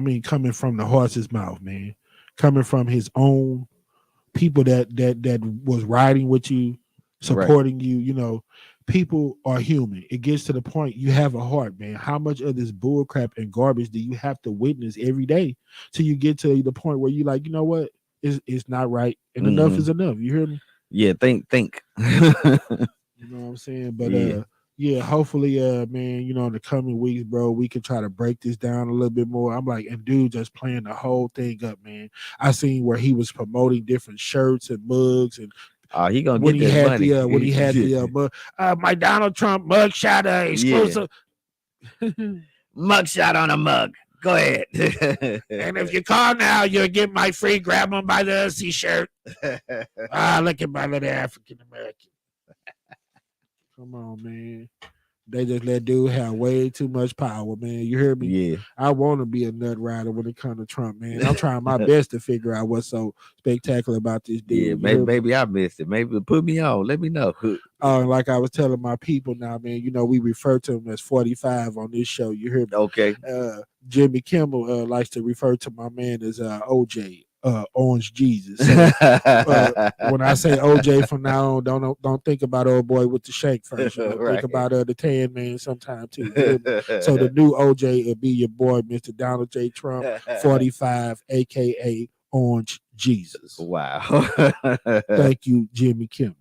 [SPEAKER 6] mean, coming from the horse's mouth, man. Coming from his own people that was riding with you, supporting you, people are human. It gets to the point you have a heart, man. How much of this bull crap and garbage do you have to witness every day till you get to the point where you like, you know what? It's not right. And enough is enough. You hear me?
[SPEAKER 7] Yeah, think.
[SPEAKER 6] You know what I'm saying? But hopefully, man, in the coming weeks, bro, we can try to break this down a little bit more. I'm like, and dude just playing the whole thing up, man. I seen where he was promoting different shirts and mugs and
[SPEAKER 7] he gonna get that money.
[SPEAKER 6] When he had the my Donald Trump mugshot exclusive
[SPEAKER 7] mugshot on a mug. Go ahead.
[SPEAKER 6] And if you call now, you'll get my free grab them by the Ussy shirt. Look at my little African American. Come on, man. They just let dude have way too much power, man. You hear me?
[SPEAKER 7] Yeah.
[SPEAKER 6] I want to be a nut rider when it comes to Trump, man. I'm trying my best to figure out what's so spectacular about this dude.
[SPEAKER 7] Yeah, maybe I missed it. Maybe put me on. Let me know.
[SPEAKER 6] Like I was telling my people now, man, we refer to him as 45 on this show. You hear me?
[SPEAKER 7] Okay.
[SPEAKER 6] Jimmy Kimmel likes to refer to my man as OJ. Orange Jesus. So, when I say OJ from now on, don't think about old boy with the shank first.
[SPEAKER 7] Right.
[SPEAKER 6] Think about the tan man sometime too. So the new OJ will be your boy, Mr. Donald J. Trump, 45, aka Orange Jesus.
[SPEAKER 7] Wow.
[SPEAKER 6] Thank you, Jimmy Kimmel.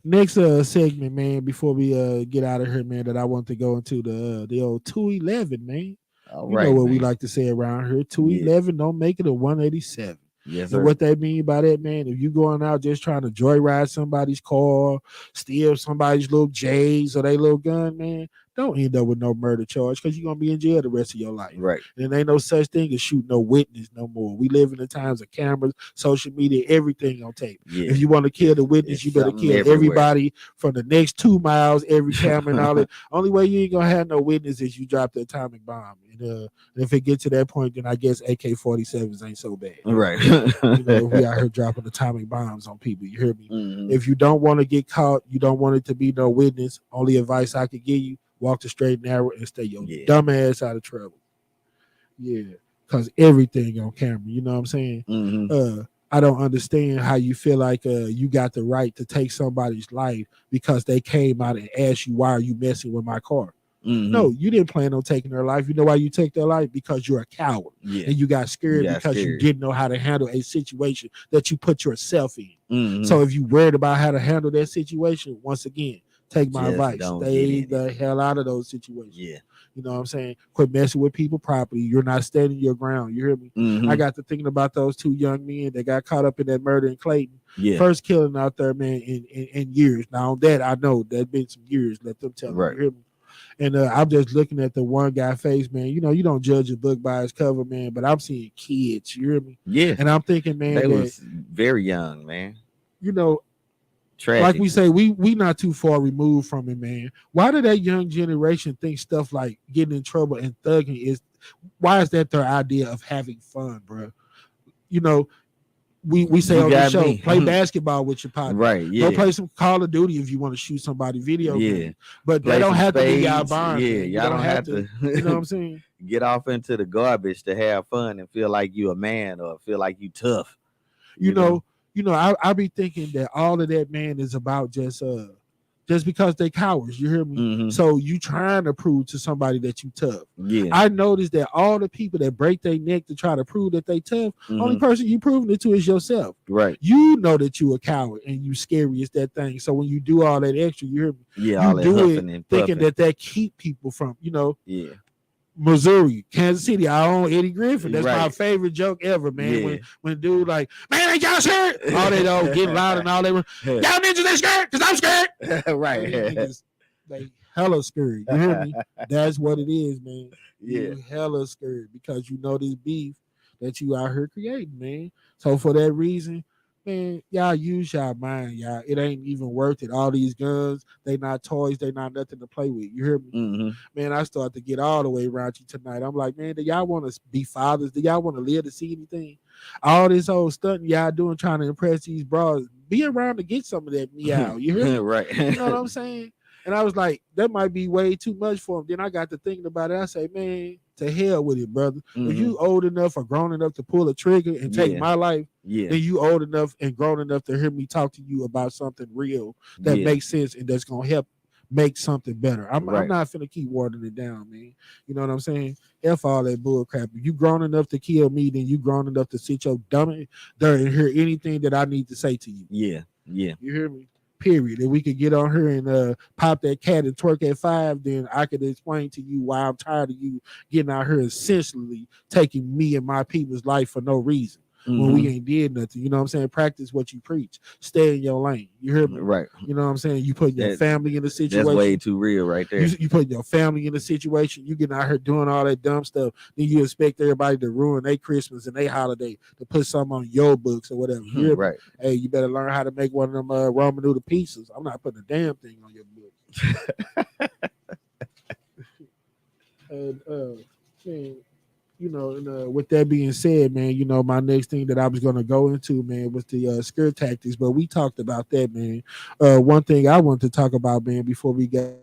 [SPEAKER 6] Next segment, man, before we get out of here, man, that I want to go into the old 211, man.
[SPEAKER 7] All
[SPEAKER 6] you
[SPEAKER 7] right,
[SPEAKER 6] know what
[SPEAKER 7] man.
[SPEAKER 6] we like to say around here. 211 don't make it a 187.
[SPEAKER 7] Yes,
[SPEAKER 6] and what they mean by that, man, if you going out just trying to joyride somebody's car, steal somebody's little J's or they little gun, man, don't end up with no murder charge because you're gonna be in jail the rest of your life.
[SPEAKER 7] Right.
[SPEAKER 6] And there ain't no such thing as shoot no witness no more. We live in the times of cameras, social media, everything on tape.
[SPEAKER 7] Yeah.
[SPEAKER 6] If you want to kill the witness,
[SPEAKER 7] It's
[SPEAKER 6] you better
[SPEAKER 7] something
[SPEAKER 6] kill
[SPEAKER 7] everywhere.
[SPEAKER 6] everybody from the next 2 miles, every camera and all that. Only way you ain't gonna have no witness is you drop the atomic bomb. And if it gets to that point, then I guess AK-47s ain't so bad.
[SPEAKER 7] Right.
[SPEAKER 6] If we out here dropping atomic bombs on people, you hear me?
[SPEAKER 7] Mhm.
[SPEAKER 6] If you don't want to get caught, you don't want it to be no witness. Only advice I could give you: walk the straight and narrow and stay your dumb ass out of trouble. Yeah, because everything on camera. You know what I'm saying?
[SPEAKER 7] Mhm.
[SPEAKER 6] I don't understand how you feel like you got the right to take somebody's life because they came out and asked you, why are you messing with my car?
[SPEAKER 7] Mhm.
[SPEAKER 6] No, you didn't plan on taking their life. You know why you take their life? Because you're a coward.
[SPEAKER 7] Yeah.
[SPEAKER 6] And you got scared
[SPEAKER 7] You got
[SPEAKER 6] because you
[SPEAKER 7] scared.
[SPEAKER 6] didn't know how to handle a situation that you put yourself in.
[SPEAKER 7] Mhm.
[SPEAKER 6] So if you worried about how to handle that situation, once again, take my
[SPEAKER 7] Just
[SPEAKER 6] advice.
[SPEAKER 7] don't
[SPEAKER 6] Stay
[SPEAKER 7] get in
[SPEAKER 6] the hell out of those situations.
[SPEAKER 7] Yeah.
[SPEAKER 6] You know what I'm saying? Quit messing with people property. You're not standing your ground. You hear me?
[SPEAKER 7] Mhm.
[SPEAKER 6] I got to thinking about those 2 young men that got caught up in that murder in Clayton.
[SPEAKER 7] Yeah.
[SPEAKER 6] First killing out there, man, in years. Now on that, I know there's been some years. Let them tell me.
[SPEAKER 7] Right.
[SPEAKER 6] You hear me? And I'm just looking at the one guy face, man. You know, you don't judge a book by its cover, man. But I'm seeing kids. You hear me?
[SPEAKER 7] Yeah.
[SPEAKER 6] And I'm thinking, man,
[SPEAKER 7] They
[SPEAKER 6] that,
[SPEAKER 7] was very young, man.
[SPEAKER 6] you know,
[SPEAKER 7] Tragic.
[SPEAKER 6] like we say, we not too far removed from it, man. Why do that young generation think stuff like getting in trouble and thugging is? Why is that their idea of having fun, bro? You know, we say
[SPEAKER 7] You
[SPEAKER 6] on the
[SPEAKER 7] got
[SPEAKER 6] show,
[SPEAKER 7] me.
[SPEAKER 6] play basketball with your partner.
[SPEAKER 7] Right. Yeah.
[SPEAKER 6] Go play some Call of Duty if you want to shoot somebody video
[SPEAKER 7] Yeah.
[SPEAKER 6] games. But
[SPEAKER 7] Play
[SPEAKER 6] that don't
[SPEAKER 7] some
[SPEAKER 6] have to be y'all
[SPEAKER 7] spades.
[SPEAKER 6] bond.
[SPEAKER 7] Yeah,
[SPEAKER 6] man. You
[SPEAKER 7] y'all don't have to.
[SPEAKER 6] You know what I'm saying?
[SPEAKER 7] Get off into the garbage to have fun and feel like you a man or feel like you tough.
[SPEAKER 6] You know, I be thinking that all of that, man, is about just because they cowards. You hear me?
[SPEAKER 7] Mhm.
[SPEAKER 6] So you trying to prove to somebody that you tough.
[SPEAKER 7] Yeah.
[SPEAKER 6] I noticed that all the people that break their neck to try to prove that they tough, only person you proving it to is yourself.
[SPEAKER 7] Right.
[SPEAKER 6] You know that you a coward and you scary as that thing. So when you do all that extra, you hear me?
[SPEAKER 7] Yeah, all
[SPEAKER 6] You
[SPEAKER 7] that
[SPEAKER 6] do
[SPEAKER 7] huffing
[SPEAKER 6] it
[SPEAKER 7] and
[SPEAKER 6] thinking
[SPEAKER 7] puffing.
[SPEAKER 6] that keep people from,
[SPEAKER 7] Yeah.
[SPEAKER 6] Missouri, Kansas City. I own Eddie Griffin. That's my
[SPEAKER 7] Right.
[SPEAKER 6] favorite joke ever, man.
[SPEAKER 7] Yeah.
[SPEAKER 6] When dude like, man, ain't y'all scared? All they don't get loud and all they were, y'all ninjas ain't scared because I'm scared.
[SPEAKER 7] Right.
[SPEAKER 6] These niggas, they hella scared. You hear me? That's what it is, man.
[SPEAKER 7] Yeah.
[SPEAKER 6] You hella scared because you know this beef that you out here creating, man. So for that reason, man, y'all use y'all mind, y'all. It ain't even worth it. All these guns, they not toys, they not nothing to play with. You hear me?
[SPEAKER 7] Mm-hmm.
[SPEAKER 6] Man, I start to get all the way around you tonight. I'm like, man, do y'all want to be fathers? Do y'all want to live to see anything? All this whole stunting y'all doing trying to impress these bras, be around to get some of that meow. You hear me?
[SPEAKER 7] Right.
[SPEAKER 6] You know what I'm saying? And I was like, that might be way too much for him. Then I got to thinking about it. I say, man, to hell with it, brother. If you old enough or grown enough to pull a trigger and take my life, then you old enough and grown enough to hear me talk to you about something real that makes sense and that's gonna help make something better. I'm not finna keep watering it down, man. You know what I'm saying? F all that bull crap. If you grown enough to kill me, then you grown enough to sit your dumb there and hear anything that I need to say to you.
[SPEAKER 7] Yeah.
[SPEAKER 6] You hear me? Period. If we could get on here and pop that cat and twerk at 5, then I could explain to you why I'm tired of you getting out here essentially taking me and my people's life for no reason. When we ain't did nothing. You know what I'm saying? Practice what you preach. Stay in your lane. You hear me?
[SPEAKER 7] Right.
[SPEAKER 6] You know what I'm saying? You put your family in a situation.
[SPEAKER 7] That's way too real right there.
[SPEAKER 6] You put your family in a situation. You getting out here doing all that dumb stuff. Then you expect everybody to ruin their Christmas and their holiday to put something on your books or whatever. You hear me?
[SPEAKER 7] Right.
[SPEAKER 6] Hey, you better learn how to make one of them Roman noodle pizzas. I'm not putting a damn thing on your book. And man, you know, and with that being said, man, you know, my next thing that I was going to go into, man, was the scare tactics, but we talked about that, man. One thing I wanted to talk about, man, before we got,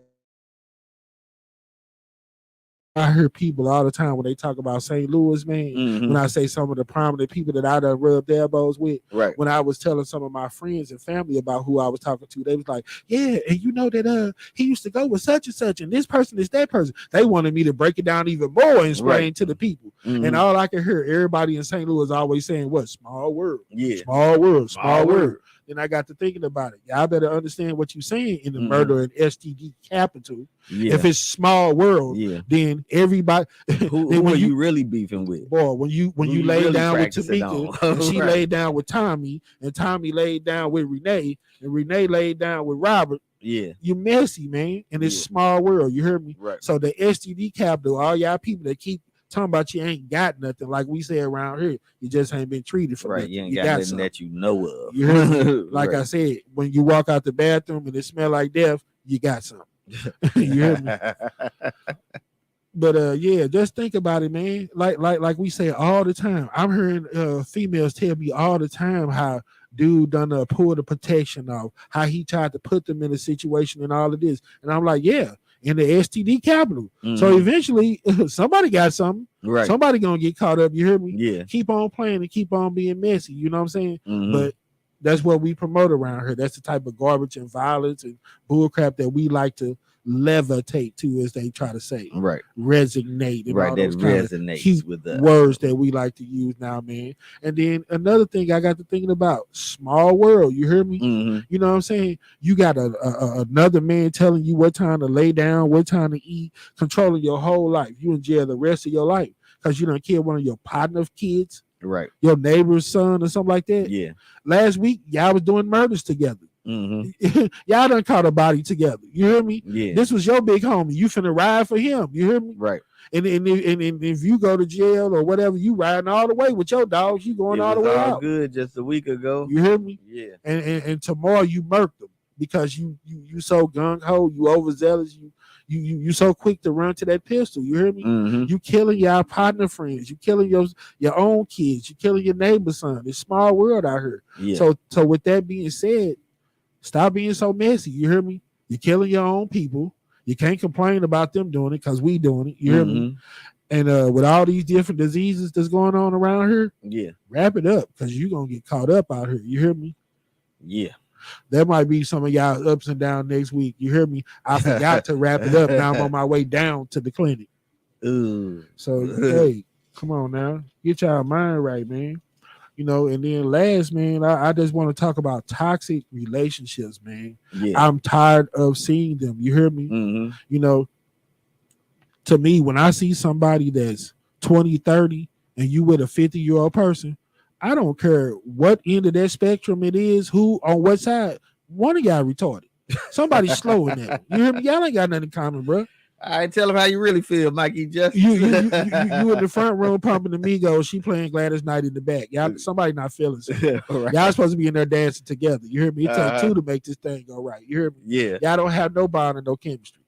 [SPEAKER 6] I hear people all the time when they talk about St. Louis, man, when I say some of the prominent people that I done rubbed elbows with, when I was telling some of my friends and family about who I was talking to, they was like, yeah, and you know that he used to go with such and such, and this person is that person. They wanted me to break it down even more and explain to the people. And all I could hear, everybody in St. Louis always saying, what? Small world.
[SPEAKER 7] Yeah.
[SPEAKER 6] Small world. Small world. Then I got to thinking about it. Y'all better understand what you're saying in the murder and STD capital.
[SPEAKER 7] Yeah.
[SPEAKER 6] If it's small world, then everybody.
[SPEAKER 7] Who are you really beefing with?
[SPEAKER 6] Boy, when you lay
[SPEAKER 7] really
[SPEAKER 6] down with
[SPEAKER 7] practicing
[SPEAKER 6] Tamika,
[SPEAKER 7] on?
[SPEAKER 6] and she
[SPEAKER 7] Right.
[SPEAKER 6] laid down with Tommy, and Tommy laid down with Renee, and Renee laid down with Robert,
[SPEAKER 7] Yeah.
[SPEAKER 6] You messy, man. And it's
[SPEAKER 7] Yeah.
[SPEAKER 6] small world. You hear me?
[SPEAKER 7] Right.
[SPEAKER 6] So the STD capital, all y'all people that keep talking about you ain't got nothing, like we say around here, you just ain't been treated for
[SPEAKER 7] Right.
[SPEAKER 6] nothing.
[SPEAKER 7] You ain't got nothing
[SPEAKER 6] something
[SPEAKER 7] that you know of.
[SPEAKER 6] You hear me? Like
[SPEAKER 7] Right.
[SPEAKER 6] I said, when you walk out the bathroom and it smell like death, you got something. You hear me? But yeah, just think about it, man. Like we say all the time. I'm hearing females tell me all the time how dude done pull the protection off, how he tried to put them in a situation and all of this. And I'm like, yeah, in the STD capital. So eventually somebody got something.
[SPEAKER 7] Right.
[SPEAKER 6] Somebody gonna get caught up. You hear me?
[SPEAKER 7] Yeah.
[SPEAKER 6] Keep on playing and keep on being messy. You know what I'm saying?
[SPEAKER 7] Mhm.
[SPEAKER 6] But that's what we promote around here. That's the type of garbage and violence and bullcrap that we like to levitate to, as they try to say.
[SPEAKER 7] Right.
[SPEAKER 6] Resonate. And
[SPEAKER 7] Right.
[SPEAKER 6] all
[SPEAKER 7] That
[SPEAKER 6] those kind of
[SPEAKER 7] resonates
[SPEAKER 6] cute
[SPEAKER 7] with us.
[SPEAKER 6] words that we like to use now, man. And then another thing I got to thinking about, small world. You hear me?
[SPEAKER 7] Mhm.
[SPEAKER 6] You know what I'm saying? You got another man telling you what time to lay down, what time to eat, controlling your whole life. You in jail the rest of your life because you done killed one of your partner's kids,
[SPEAKER 7] Right.
[SPEAKER 6] your neighbor's son, or something like that.
[SPEAKER 7] Yeah.
[SPEAKER 6] Last week, y'all was doing murders together.
[SPEAKER 7] Mhm.
[SPEAKER 6] Y'all done caught a body together. You hear me?
[SPEAKER 7] Yeah.
[SPEAKER 6] This was your big homie. You finna ride for him. You hear me?
[SPEAKER 7] Right.
[SPEAKER 6] And if you go to jail or whatever, you riding all the way with your dogs. You going
[SPEAKER 7] It
[SPEAKER 6] all the
[SPEAKER 7] was
[SPEAKER 6] way
[SPEAKER 7] all
[SPEAKER 6] out.
[SPEAKER 7] good just a week ago.
[SPEAKER 6] You hear me?
[SPEAKER 7] Yeah.
[SPEAKER 6] And tomorrow you murked them because you so gung ho, you overzealous, you so quick to run to that pistol. You hear me?
[SPEAKER 7] Mhm.
[SPEAKER 6] You killing your partner friends. You killing your own kids. You killing your neighbor's son. It's small world out here.
[SPEAKER 7] Yeah.
[SPEAKER 6] So with that being said, stop being so messy. You hear me? You're killing your own people. You can't complain about them doing it because we doing it. You hear me?
[SPEAKER 7] Mhm.
[SPEAKER 6] And with all these different diseases that's going on around here,
[SPEAKER 7] Yeah.
[SPEAKER 6] wrap it up because you're gonna get caught up out here. You hear me?
[SPEAKER 7] Yeah.
[SPEAKER 6] That might be some of y'all ups and downs next week. You hear me? I forgot to wrap it up. Now I'm on my way down to the clinic.
[SPEAKER 7] Ooh.
[SPEAKER 6] So hey, come on now. Get y'all mind right, man. You know, and then last, man, I just want to talk about toxic relationships, man.
[SPEAKER 7] Yeah.
[SPEAKER 6] I'm tired of seeing them. You hear me?
[SPEAKER 7] Mhm.
[SPEAKER 6] You know, to me, when I see somebody that's 20, 30, and you with a 50-year-old person, I don't care what end of that spectrum it is, who on what side, one of y'all retarded. Somebody's slow in that one. You hear me? Y'all ain't got nothing in common, bro.
[SPEAKER 7] All right, tell him how you really feel, Mikey. Just
[SPEAKER 6] You in the front room pumping the Migos, she playing Gladys Knight in the back. Y'all, somebody not feeling it.
[SPEAKER 7] Right.
[SPEAKER 6] Y'all supposed to be in there dancing together. You hear me? It take
[SPEAKER 7] Uh-huh.
[SPEAKER 6] two to make this thing go right. You hear me?
[SPEAKER 7] Yeah.
[SPEAKER 6] Y'all don't have no bond and no chemistry.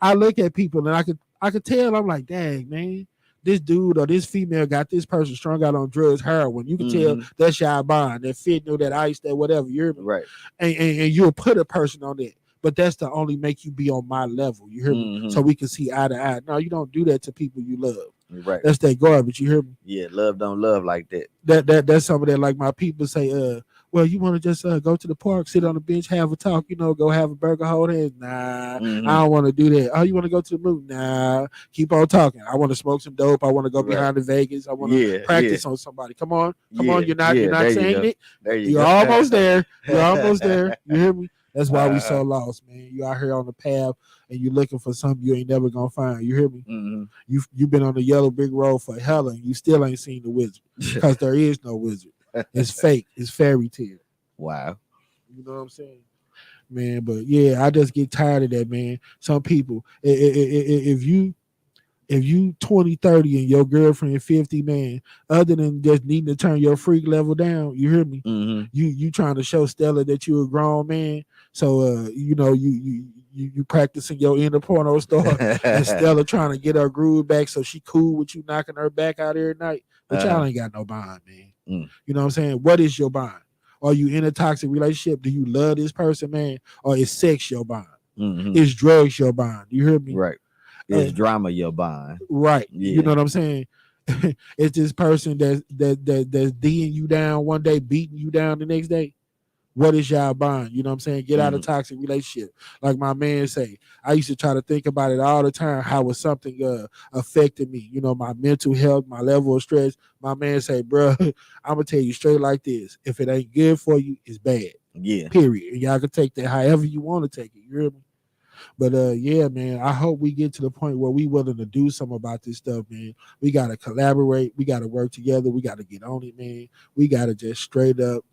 [SPEAKER 6] I look at people and I could tell, I'm like, dang, man, this dude or this female got this person strung out on drugs, heroin. You can tell that's y'all bond, that fentanyl, that ice, that whatever. You hear me?
[SPEAKER 7] Right.
[SPEAKER 6] And you'll put a person on that. But that's to only make you be on my level. You hear me? So we can see eye to eye. No, you don't do that to people you love.
[SPEAKER 7] Right.
[SPEAKER 6] That's that garbage. You hear me?
[SPEAKER 7] Yeah, love don't love like that.
[SPEAKER 6] That's some of that. Like my people say, well, you want to just go to the park, sit on the bench, have a talk, go have a burger, hold hands. Nah, I don't want to do that. Oh, you want to go to the movie? Nah, keep on talking. I want to smoke some dope. I want to go behind the Vegas. I want to practice on somebody. Come on. You're not saying it.
[SPEAKER 7] There you
[SPEAKER 6] You're
[SPEAKER 7] go.
[SPEAKER 6] almost there. You're almost there. You hear me? That's why we so lost, man. You out here on the path and you're looking for something you ain't never gonna find. You hear me? You've been on the yellow brick road for hella and you still ain't seen the wizard because there is no wizard. It's fake. It's fairy tale.
[SPEAKER 7] Wow.
[SPEAKER 6] You know what I'm saying? Man, but yeah, I just get tired of that, man. Some people, if you 20, 30 and your girlfriend 50, man, other than just needing to turn your freak level down, you hear me? You trying to show Stella that you a grown man. So you practicing your inner porno star and Stella trying to get her groove back so she cool with you knocking her back out every night. But y'all ain't got no bond, man. You know what I'm saying? What is your bond? Are you in a toxic relationship? Do you love this person, man? Or is sex your bond? Is drugs your bond? You hear me?
[SPEAKER 7] Right. Is drama your bond?
[SPEAKER 6] Right.
[SPEAKER 7] Yeah.
[SPEAKER 6] You know what I'm saying? It's this person that's D'ing you down one day, beating you down the next day. What is y'all bond? You know what I'm saying? Get out of toxic relationship. Like my man say, I used to try to think about it all the time, how was something affecting me, my mental health, my level of stress. My man say, bro, I'm gonna tell you straight like this. If it ain't good for you, it's bad.
[SPEAKER 7] Yeah.
[SPEAKER 6] Period. And y'all can take that however you want to take it. You hear me? But yeah, man, I hope we get to the point where we willing to do something about this stuff, man. We gotta collaborate, we gotta work together, we gotta get on it, man. We gotta just straight up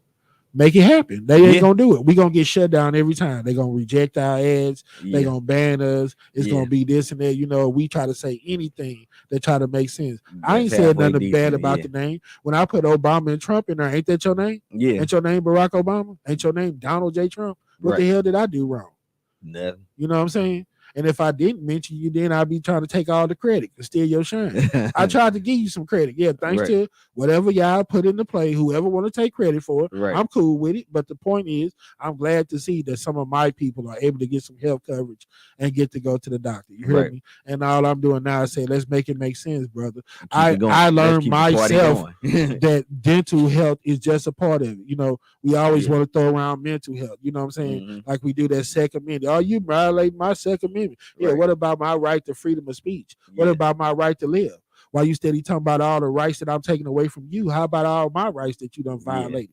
[SPEAKER 6] make it happen. They ain't gonna do it. We gonna get shut down every time. They gonna reject our ads. They gonna ban us. It's gonna be this and that. You know, we try to say anything that try to make sense. I ain't said nothing bad about the name. When I put Obama and Trump in there, ain't that your name?
[SPEAKER 7] Yeah.
[SPEAKER 6] Ain't your name Barack Obama? Ain't your name Donald J. Trump? What the hell did I do wrong?
[SPEAKER 7] Nothing.
[SPEAKER 6] You know what I'm saying? And if I didn't mention you, then I'd be trying to take all the credit and steal your shine. I tried to give you some credit. Yeah, thanks to whatever y'all put into play, whoever want to take credit for it, I'm cool with it. But the point is, I'm glad to see that some of my people are able to get some health coverage and get to go to the doctor. You hear me? And all I'm doing now is say, let's make it make sense, brother. I learned myself that dental health is just a part of it. You know, we always want to throw around mental health. You know what I'm saying? Like we do that Second Amendment. Oh, you violate my Second Amendment. Yeah, what about my right to freedom of speech? What about my right to live? Why you steady talking about all the rights that I'm taking away from you? How about all my rights that you done violated?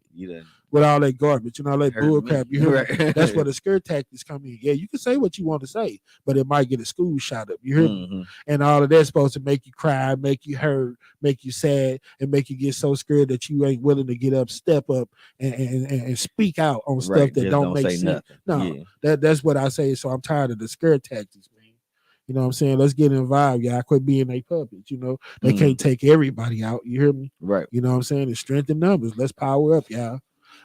[SPEAKER 6] With all that garbage, you know, that bull crap. You hear me? That's where the scare tactics come in. Yeah, you can say what you want to say, but it might get a school shot up. You hear me? And all of that's supposed to make you cry, make you hurt, make you sad, and make you get so scared that you ain't willing to get up, step up, and speak out on stuff that don't make sense. No, that's what I say. So I'm tired of the scare tactics, man. You know what I'm saying? Let's get involved, y'all. Quit being a puppet. You know, they can't take everybody out. You hear me?
[SPEAKER 7] Right.
[SPEAKER 6] You know what I'm saying? It's strength in numbers. Let's power up, y'all.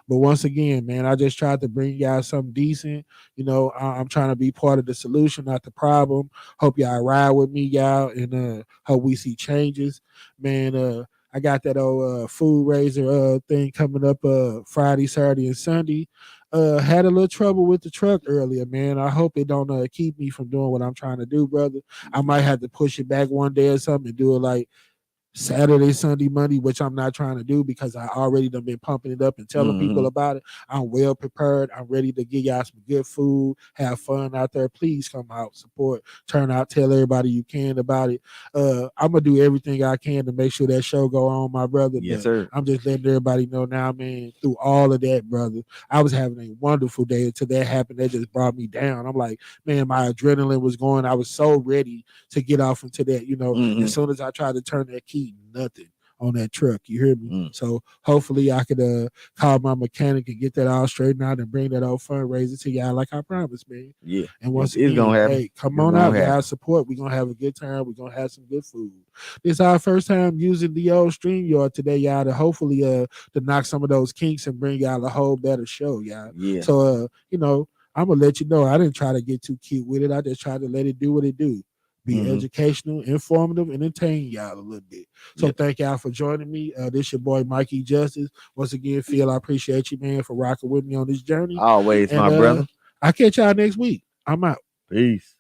[SPEAKER 6] But once again, man, I just tried to bring y'all something decent. You know, I'm trying to be part of the solution, not the problem. Hope y'all ride with me, y'all, and hope we see changes. Man, I got that old food raiser thing coming up Friday, Saturday, and Sunday. Had a little trouble with the truck earlier, man. I hope it don't keep me from doing what I'm trying to do, brother. I might have to push it back one day or something and do it like Saturday, Sunday, Monday, which I'm not trying to do because I already done been pumping it up and telling people about it. I'm well prepared. I'm ready to give y'all some good food, have fun out there. Please come out, support, turn out, tell everybody you can about it. I'm gonna do everything I can to make sure that show go on, my brother.
[SPEAKER 7] Yes, sir.
[SPEAKER 6] I'm just letting everybody know now, man, through all of that, brother, I was having a wonderful day until that happened. That just brought me down. I'm like, man, my adrenaline was going. I was so ready to get off into that, you know. As soon as I tried to turn that key, nothing on that truck. You hear me? So hopefully I could call my mechanic and get that all straightened out and bring that old fundraiser to y'all like I promised, man.
[SPEAKER 7] Yeah.
[SPEAKER 6] And once
[SPEAKER 7] it's
[SPEAKER 6] again,
[SPEAKER 7] gonna happen.
[SPEAKER 6] hey, come on out, y'all. Support. We're gonna have a good time. We're gonna have some good food. This is our first time using the old StreamYard today, y'all, to hopefully to knock some of those kinks and bring y'all a whole better show, y'all.
[SPEAKER 7] Yeah.
[SPEAKER 6] So you know, I'm gonna let you know I didn't try to get too cute with it. I just tried to let it do what it do. Be educational, informative, and entertain y'all a little bit. So thank y'all for joining me. This your boy Mikey Justice. Once again, Phil, I appreciate you, man, for rocking with me on this journey.
[SPEAKER 7] Always,
[SPEAKER 6] and,
[SPEAKER 7] my brother.
[SPEAKER 6] I'll catch y'all next week. I'm out.
[SPEAKER 7] Peace.